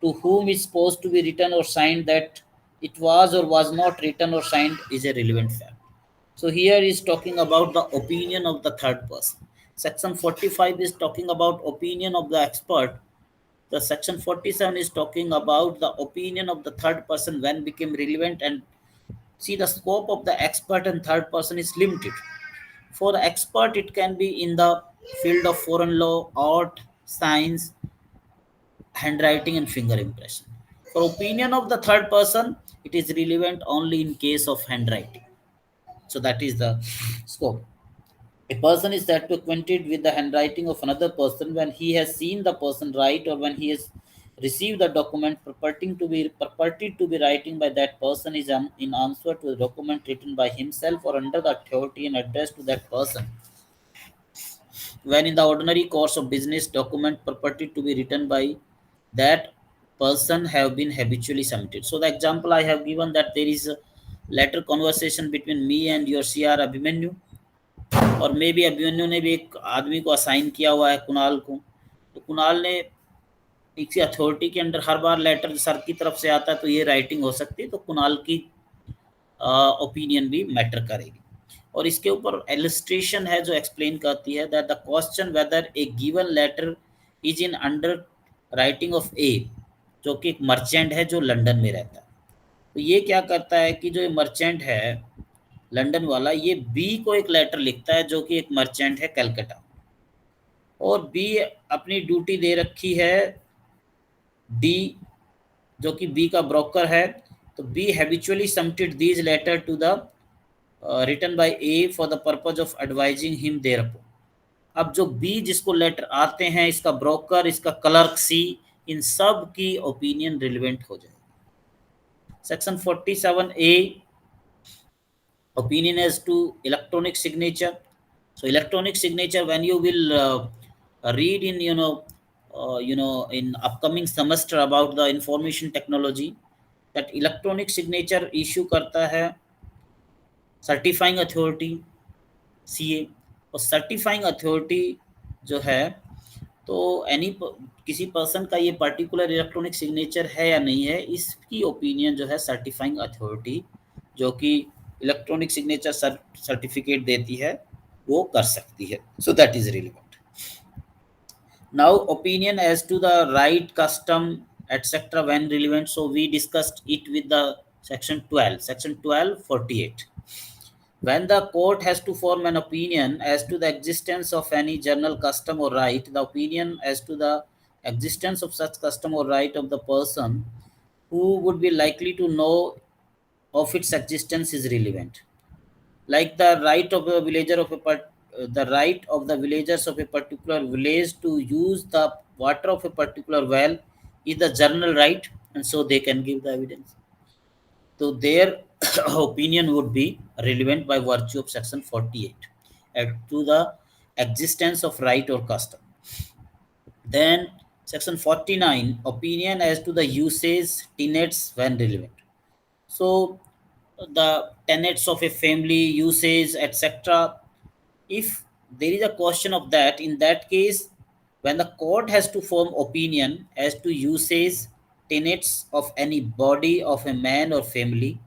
to whom is supposed to be written or signed that it was or was not written or signed is a relevant fact. So here is talking about the opinion of the third person. Section 45 is talking about opinion of the expert. The section 47 is talking about the opinion of the third person when became relevant. And see, the scope of the expert and third person is limited. For the expert, it can be in the field of foreign law, art, science, handwriting, and finger impression. For opinion of the third person, it is relevant only in case of handwriting. So that is the scope. A person is said to acquainted with the handwriting of another person when he has seen the person write, or when he has received the document purported to be writing by that person is in answer to the document written by himself or under the authority and addressed to that person. When in the ordinary course of business document purported to be written by that person have been habitually submitted. So the example I have given, that there is a letter conversation between me and your CR Abhimanyu, और may be Abhimanyu ने भी एक आदमी को assign किया हुआ है, कुणाल को, तो कुणाल ने किसी अथॉरिटी के अंडर हर बार लेटर सर की तरफ से आता है तो ये राइटिंग हो सकती है, तो कुणाल की ओपिनियन भी मैटर करेगी। और इसके ऊपर इलस्ट्रेशन है जो एक्सप्लेन करती है that the question whether a given letter is in under writing of a, जो कि एक मर्चेंट है जो लंदन में रहता है। तो ये क्या करता है कि जो ये मर्चेंट है लंदन वाला, ये बी को एक लेटर लिखता है जो कि एक मर्चेंट है कलकत्ता, और बी अपनी ड्यूटी दे रखी है डी, जो कि बी का ब्रोकर है, तो be habitually submitted these letter to the written by a for the purpose of advising him thereupon. अब जो बी जिसको लेटर आते हैं, इसका ब्रोकर, इसका क्लर्क सी, इन सब की ओपिनियन रिलेवेंट हो जाएगी। Section 47A, opinion as to electronic signature. So electronic signature, when you will read in in upcoming semester about the information technology, that electronic signature issue करता है certifying authority CA, और certifying authority जो है, तो किसी person का ये particular electronic signature है या नहीं है, इसकी ओपिनियन जो है सर्टिफाइंग अथॉरिटी, जो कि इलेक्ट्रॉनिक सिग्नेचर सर्टिफिकेट देती है, वो कर सकती है। So that is relevant. Now opinion as to the right, custom etcetera when relevant, so we discussed it with the section 1248। When the court has to form an opinion as to the existence of any general custom or right, the opinion as to the existence of such custom or right of the person who would be likely to know of its existence is relevant. Like the right of a villager of the right of the villagers of a particular village to use the water of a particular well is the general right, and so they can give the evidence. So their opinion would be relevant by virtue of section 48 to the existence of right or custom. Then section 49, opinion as to the usage tenets when relevant. So the tenets of a family, usage, etc., if there is a question of that, in that case, when the court has to form opinion as to usage tenets of any body of a man or family,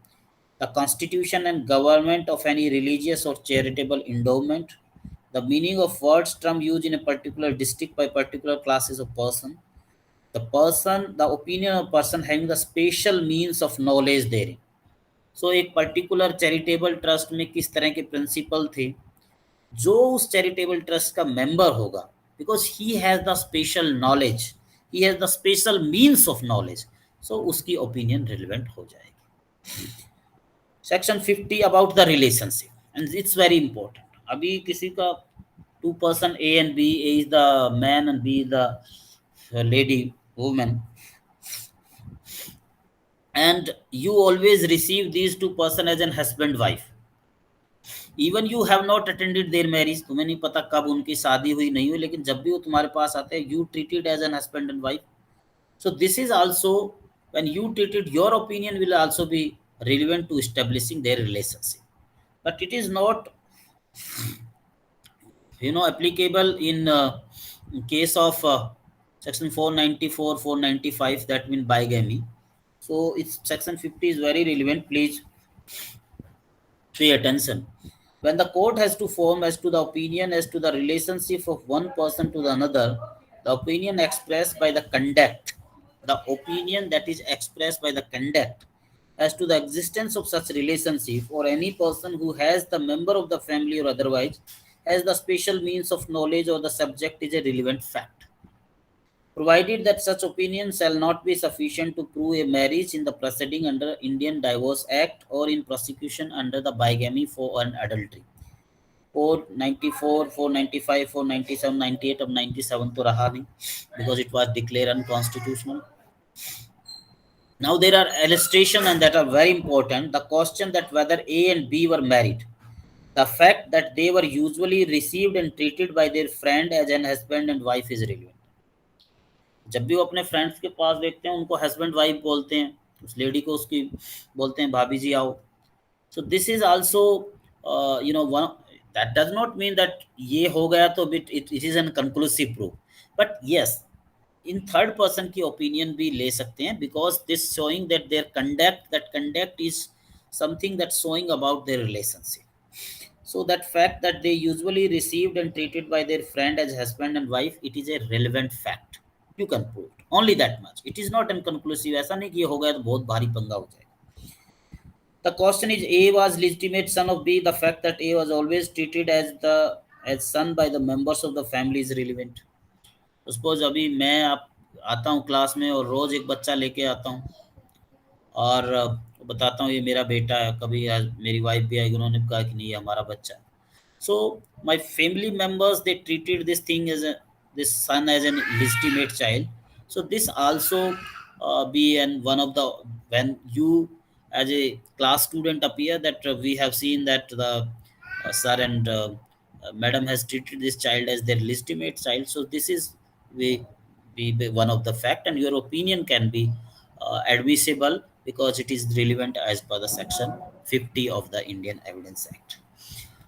the constitution and government of any religious or charitable endowment, the meaning of words term used in a particular district by particular classes of person, the opinion of person having the special means of knowledge therein. So एक particular charitable trust में किस तरह के principal थे, जो उस charitable trust का member होगा, because he has the special knowledge, he has the special means of knowledge, so उसकी ओपिनियन रिलेवेंट हो जाएगी। Section 50 about the relationship, and it's very important. अभी किसी का two person A and B, A is the man and B is the lady, women, and you always receive these two person as an husband wife, even you have not attended their marriage, तुम्हें नहीं पता कब उनकी शादी हुई नहीं हुई, लेकिन जब भी वो तुम्हारे पास आते हैं, you treated as an husband and wife. So this is also, when you treated, your opinion will also be relevant to establishing their relationship, but it is not applicable in case of section 494, 495, that mean bigamy. So it's section 50 is very relevant, please pay attention. When the court has to form as to the opinion as to the relationship of one person to the another, the opinion expressed by the conduct, the opinion that is expressed by the conduct as to the existence of such relationship, or any person who has the member of the family or otherwise has the special means of knowledge or the subject, is a relevant fact, provided that such opinion shall not be sufficient to prove a marriage in the proceeding under Indian Divorce Act or in prosecution under the bigamy for an adultery. 494, 495, 497, 98 of 97 to raha nahi, because it was declared unconstitutional. Now there are illustrations, and that are very important. The question that whether A and B were married, the fact that they were usually received and treated by their friend as an husband and wife is relevant. जब भी वो अपने friends के पास देखते हैं उनको husband wife बोलते हैं, उस लेडी को उसकी बोलते हैं भाभी जी आओ. So this is also one that does not mean that ये हो गया तो it is an conclusive proof, but yes, in third person की opinion भी ले सकते हैं, because this showing that their conduct is something that's showing about their relationship. So that fact that they usually received and treated by their friend as husband and wife, it is a relevant fact. You can prove it. Only that much. It is not inconclusive. ऐसा नहीं कि ये हो गया तो बहुत भारी पंगा हो जाएगा. The question is, A was legitimate son of B. The fact that A was always treated as son by the members of the family is relevant. Suppose अभी मैं आप आता हूँ क्लास में और रोज एक बच्चा लेके आता हूँ और बताता हूँ ये मेरा बेटा है. कभी आज मेरी वाइफ भी आई, उन्होंने कहा कि नहीं ये हमारा बच्चा है. So my family members, they treated this thing as this son as an legitimate child. So this also be and one of the, when you as a class student appear, that we have seen that the sir and madam has treated this child as their legitimate child. So this is be one of the fact, and your opinion can be admissible because it is relevant as per the section 50 of the Indian Evidence Act.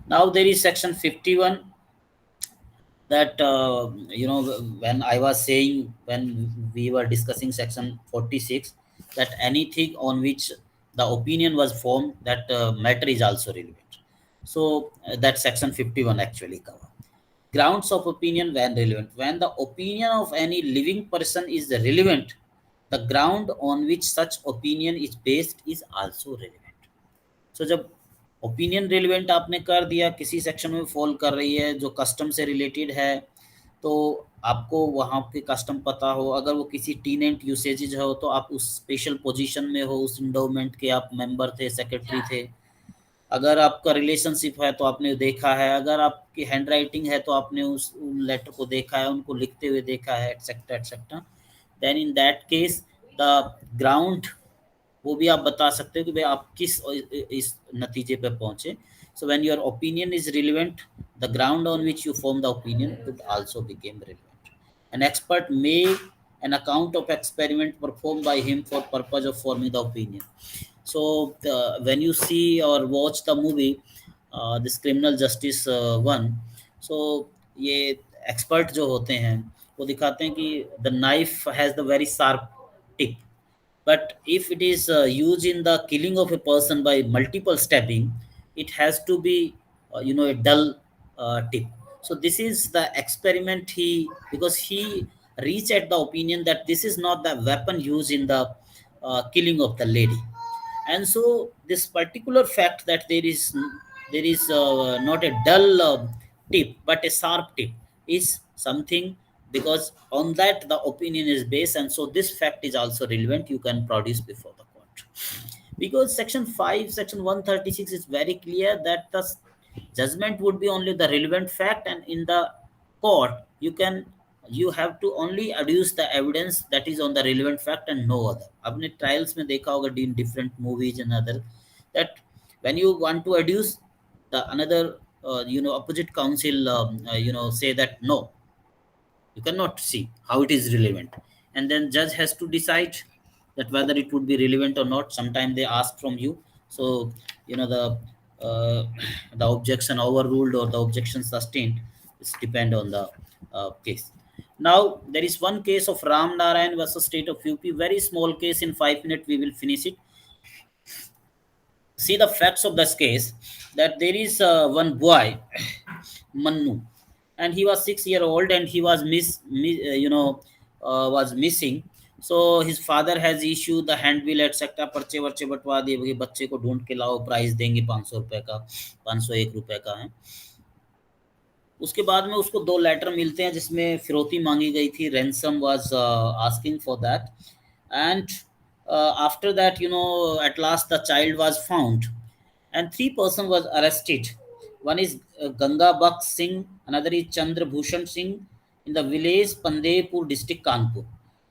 Now there is section 51, that when I was saying, when we were discussing section 46, that anything on which the opinion was formed, that matter is also relevant. So that section 51 actually cover grounds of opinion when relevant. When the opinion of any living person is relevant, the ground on which such opinion is based is also relevant. सो जब opinion relevant आपने कर दिया, किसी section में fall कर रही है जो कस्टम से रिलेटेड है, तो आपको वहाँ पे कस्टम पता हो. अगर वो किसी टीनेंट यूसेजेज हो तो आप उस स्पेशल पोजीशन में हो, उस इंडोमेंट के आप मेंबर थे, सेक्रेटरी थे. अगर आपका रिलेशनशिप है तो आपने देखा है, अगर आपकी हैंड राइटिंग है तो आपने उन लेटर को देखा है, उनको लिखते हुए देखा है, etcetera etcetera. Then in that case the ground, वो भी आप बता सकते हो कि भाई आप किस इस नतीजे पे पहुंचे. So when your opinion is relevant, the ground on which you form the opinion would also became relevant. An expert may an account of experiment performed by him for purpose of forming the opinion. So when you see or watch the movie, this criminal justice one, so ये expert जो होते हैं वो दिखाते हैं कि the knife has the very sharp tip, but if it is used in the killing of a person by multiple stabbing, it has to be a dull tip. So this is the experiment because he reached at the opinion that this is not the weapon used in the killing of the lady. And so this particular fact that there is not a dull tip but a sharp tip is something, because on that the opinion is based, and so this fact is also relevant, you can produce before the court. Because section 5, section 136 is very clear that the judgment would be only the relevant fact, and in the court you have to only adduce the evidence that is on the relevant fact and no other. आपने trials में देखा होगा in different movies and other, that when you want to adduce the another opposite counsel say that no, you cannot see how it is relevant, and then judge has to decide that whether it would be relevant or not. Sometimes they ask from you, so uh, the objection overruled or the objection sustained, it's depend on the case. Now there is one case of Ram Narain versus state of UP, very small case. In 5 minutes we will finish it. See the facts of this case, that there is one boy Mannu, and he was 6 year old and he was was missing. So his father has issued the handbill etc, पर्चे वर्चे बंटवा दिए कि बच्चे को ढूंढ के लाओ, price देंगे 500 रुपए का, 501 रुपए का है. उसके बाद में उसको 2 लेटर मिलते हैं जिसमें फिरौती मांगी गई थी, ransom was asking for that. And after that, at last the child was found and 3 persons was arrested. One is Ganga Baksh Singh, another is Chandra Bhushan Singh in the village Pandepur district Kanpur.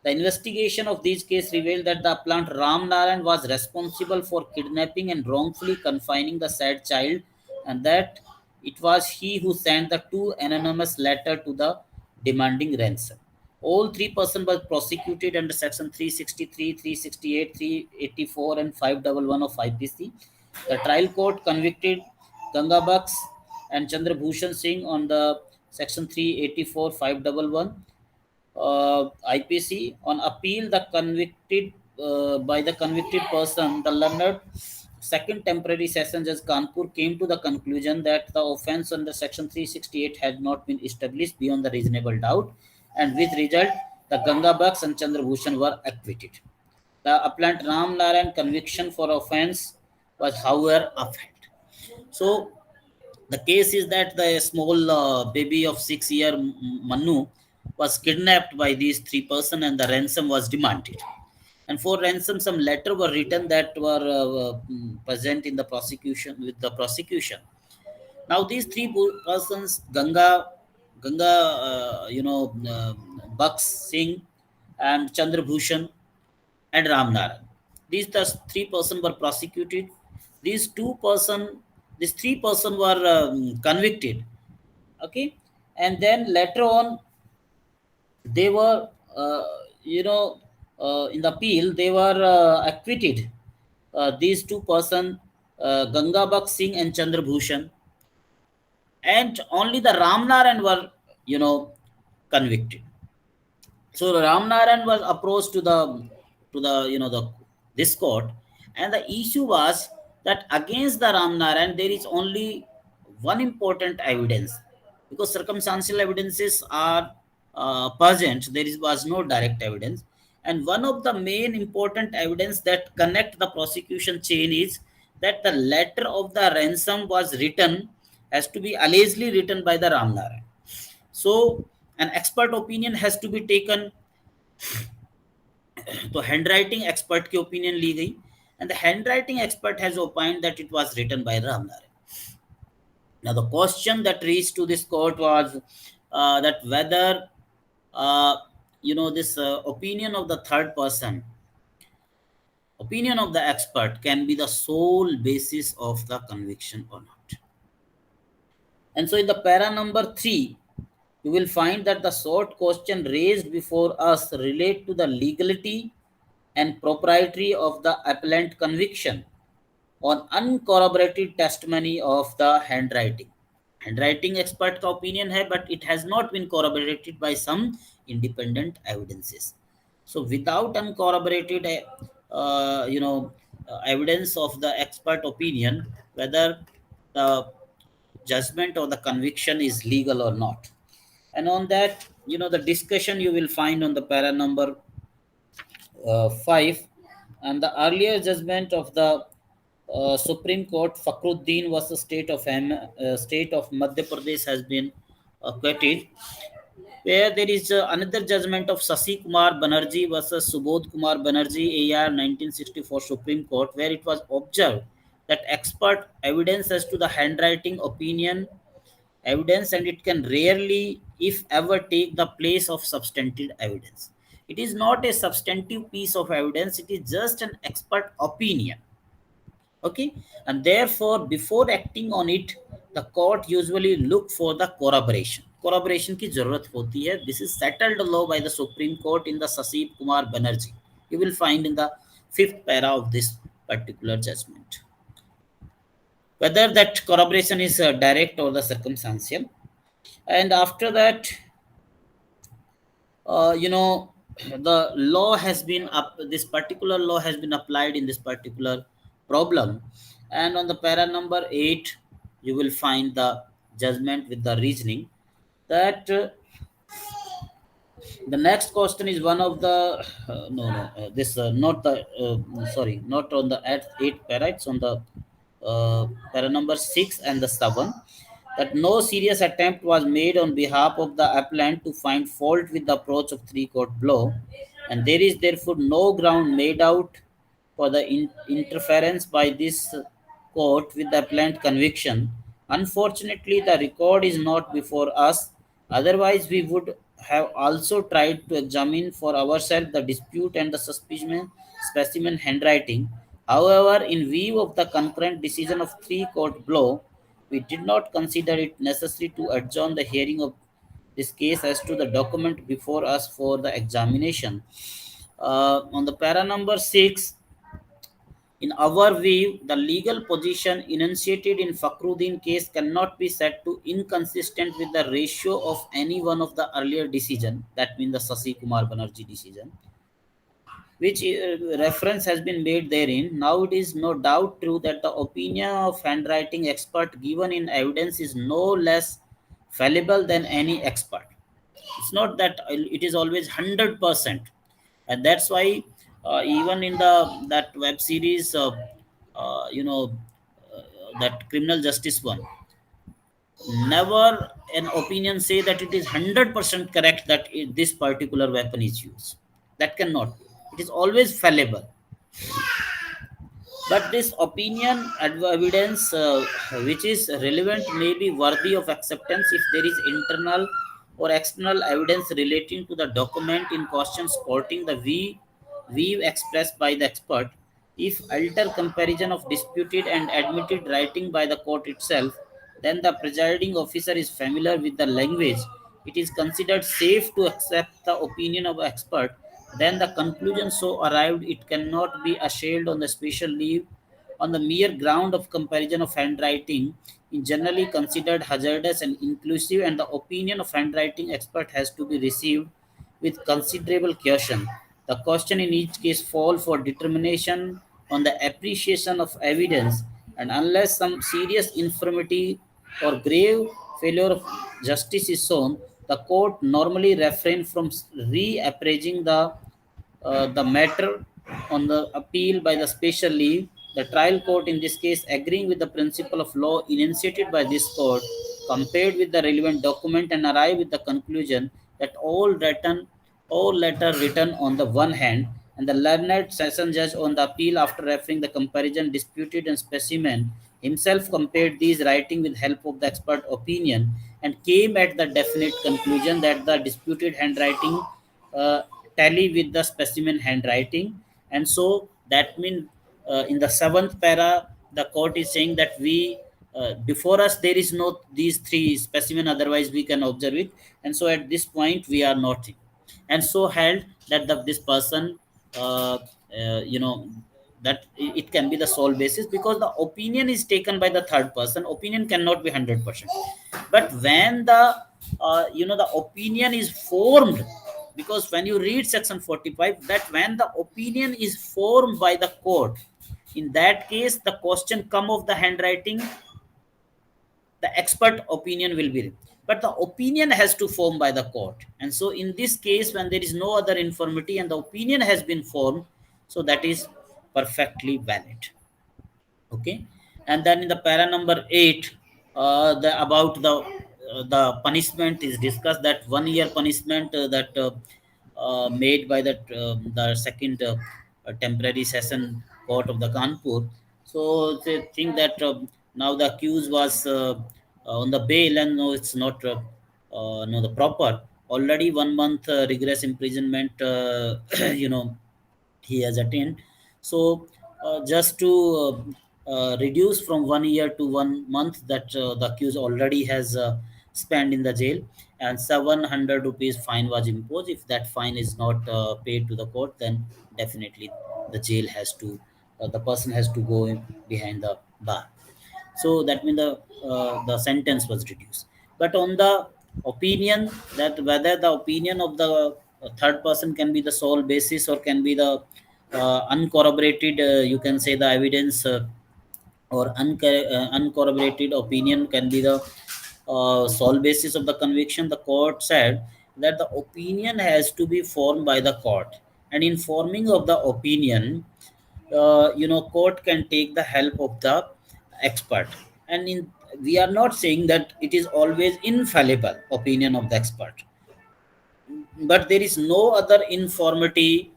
The investigation of these cases revealed that the appellant Ram Narayan was responsible for kidnapping and wrongfully confining the said child, and that it was he who sent the 2 anonymous letters to the demanding ransom. All three persons were prosecuted under section 363, 368, 384 and 511 of IPC. The trial court convicted Ganga Bux and Chandra Bhushan Singh on the section 384, 511 IPC. On appeal, the convicted by the convicted person, the learned second temporary session judge Kanpur came to the conclusion that the offence under section 368 had not been established beyond the reasonable doubt, and with result, the Ganga Bux and Chandra Bhushan were acquitted. The appellant Ram Narain conviction for offence was, however, upheld. So the case is that the small baby of 6 year Manu was kidnapped by these three persons and the ransom was demanded. And for ransom, some letter were written that were present in the prosecution with the prosecution. Now these three persons, Ganga, Bux Singh and Chandra Bhushan and Ramnaran. These the three persons were prosecuted. These two person, these three person were convicted. Okay, and then later on they were, in the appeal they were acquitted. These two person, Ganga Bak Singh and Chandra Bhushan, and only the Ramnaran were, convicted. So Ramnaran was approached to the the this court, and the issue was that against the Ramnaran there is only one important evidence, because circumstantial evidences are present. There was no direct evidence, and one of the main important evidence that connect the prosecution chain is that the letter of the ransom was written, has to be allegedly written by the Ramnaran. So an expert opinion has to be taken. तो handwriting expert की opinion ली गई, and the handwriting expert has opined that it was written by Ramnaran. Now the question that reached to this court was that whether this opinion of the third person, opinion of the expert, can be the sole basis of the conviction or not. And so in the para number 3, you will find that the short question raised before us relate to the legality and propriety of the appellant conviction on uncorroborated testimony of the handwriting. Handwriting expert का opinion है, but it has not been corroborated by some independent evidences. So without uncorroborated evidence of the expert opinion, whether the judgment or the conviction is legal or not. And on that, the discussion you will find on the para number 5, and the earlier judgment of the Supreme Court Fakhruddin versus State of Madhya Pradesh has been quoted, where there is another judgment of Sasi Kumar Banerjee versus Subodh Kumar Banerjee, AR 1964 Supreme Court, where it was observed that expert evidence as to the handwriting opinion evidence, and it can rarely, if ever, take the place of substantive evidence. It is not a substantive piece of evidence, it is just an expert opinion. Okay, and therefore before acting on it, the court usually look for the corroboration की जरूरत होती है. This is settled law by the Supreme Court in the Sasi Kumar Banerjee. You will find in the 5th para of this particular judgment, whether that corroboration is direct or the circumstantial. And after that, the law has been this particular law has been applied in this particular problem. And on the para number 8, you will find the judgment with the reasoning that the next question is one of the this not the sorry, not on the 8th para, it's on the para number 6 and the 7, that no serious attempt was made on behalf of the appellant to find fault with the approach of three-court blow, and there is therefore no ground made out for the interference by this court with the appellant conviction. Unfortunately, the record is not before us. Otherwise, we would have also tried to examine for ourselves the dispute and the specimen handwriting. However, in view of the concurrent decision of three-court blow, we did not consider it necessary to adjourn the hearing of this case as to the document before us for the examination. On the para number 6, in our view, the legal position enunciated in Fakhruddin case cannot be said to inconsistent with the ratio of any one of the earlier decision, that means the Sasi Kumar Banerjee decision, which reference has been made therein. Now it is no doubt true that the opinion of handwriting expert given in evidence is no less fallible than any expert. It's not that it is always 100%, and that's why even in the that web series, that criminal justice one, never an opinion say that it is 100% correct that this particular weapon is used. That cannot be. It is always fallible. But this opinion evidence which is relevant may be worthy of acceptance if there is internal or external evidence relating to the document in question supporting the view expressed by the expert. If alter comparison of disputed and admitted writing by the court itself, then the presiding officer is familiar with the language. It is considered safe to accept the opinion of expert. Then the conclusion so arrived it cannot be assailed on the special leave on the mere ground of comparison of handwriting is generally considered hazardous and inclusive, and the opinion of handwriting expert has to be received with considerable caution. The question in each case fall for determination on the appreciation of evidence, and unless some serious infirmity or grave failure of justice is shown, the court normally refrain from reappraising the matter on the appeal by the special leave. The trial court, in this case, agreeing with the principle of law enunciated by this court, compared with the relevant document and arrive with the conclusion that all letter written on the one hand, and the learned session judge on the appeal after referring the comparison disputed and specimen himself compared these writing with help of the expert opinion and came at the definite conclusion that the disputed handwriting uh, tally with the specimen handwriting. And so that means in the seventh para the court is saying that we before us there is no these three specimen, otherwise we can observe it, and so at this point we are not, and so held that this person uh, you know that it can be the sole basis because the opinion is taken by the third person. Opinion cannot be 100%, but when the opinion is formed, because when you read section 45, that when the opinion is formed by the court, in that case the question come of the handwriting, the expert opinion will be, but the opinion has to form by the court. And so in this case, when there is no other infirmity and the opinion has been formed, so that is perfectly valid. Okay. And then in the para number 8, about the punishment is discussed, that 1 year punishment that made by the second temporary session court of the Kanpur. So they think that now the accused was on the bail, and no, it's not no the proper. Already 1 month regress imprisonment he has attained. So just to reduce from 1 year to 1 month, that the accused already has spent in the jail, and 700 rupees fine was imposed. If that fine is not paid to the court, then definitely the jail has to the person has to go behind the bar. So that means the sentence was reduced. But on the opinion, that whether the opinion of the third person can be the sole basis or can be the uncorroborated, you can say the evidence, or uncorroborated opinion can be the sole basis of the conviction. The court said that the opinion has to be formed by the court, and in forming of the opinion, court can take the help of the expert. And we are not saying that it is always infallible opinion of the expert, but there is no other informity,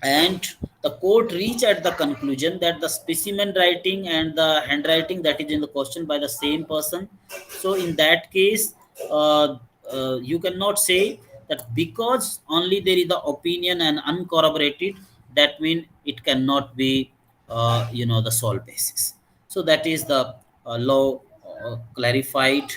and the court reached at the conclusion that the specimen writing and the handwriting that is in the question by the same person. So in that case, you cannot say that because only there is the opinion and uncorroborated, that means it cannot be the sole basis. So that is the law clarified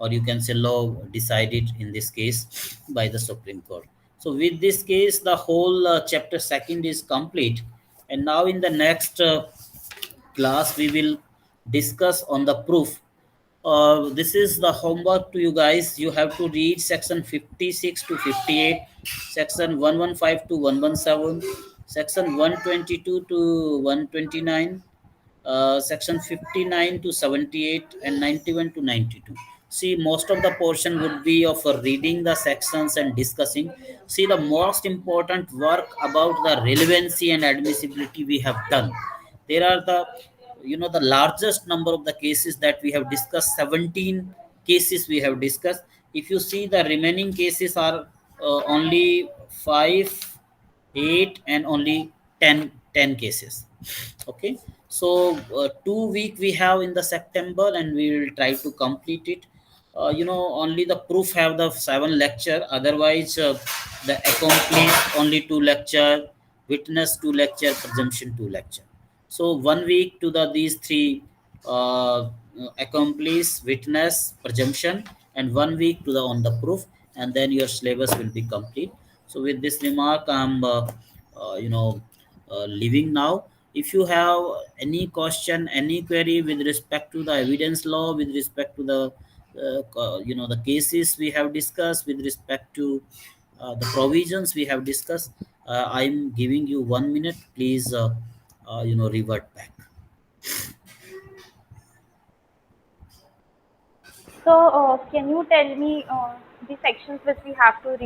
or you can say law decided in this case by the Supreme Court. So with this case, the whole chapter second is complete, and now in the next class we will discuss on the proof. This is the homework to you guys. You have to read section 56 to 58, section 115 to 117, section 122 to 129, section 59 to 78, and 91 to 92. See, most of the portion would be of reading the sections and discussing. See, the most important work about the relevancy and admissibility we have done. There are the, the largest number of the cases that we have discussed. 17 cases we have discussed. If you see, the remaining cases are only 5, 8, and only 10 cases. Okay, so 2 week we have in the September, and we will try to complete it. Only the proof have the 7 lecture. Otherwise, the accomplice only 2 lecture, witness 2 lecture, presumption 2 lecture. So 1 week to the these three, accomplice, witness, presumption, and 1 week to the on the proof, and then your syllabus will be complete. So with this remark, I'm leaving now. If you have any question, any query with respect to the evidence law, with respect to the the cases we have discussed, with respect to the provisions we have discussed, I'm giving you 1 minute. Please, revert back. So, can you tell me the sections which we have to read?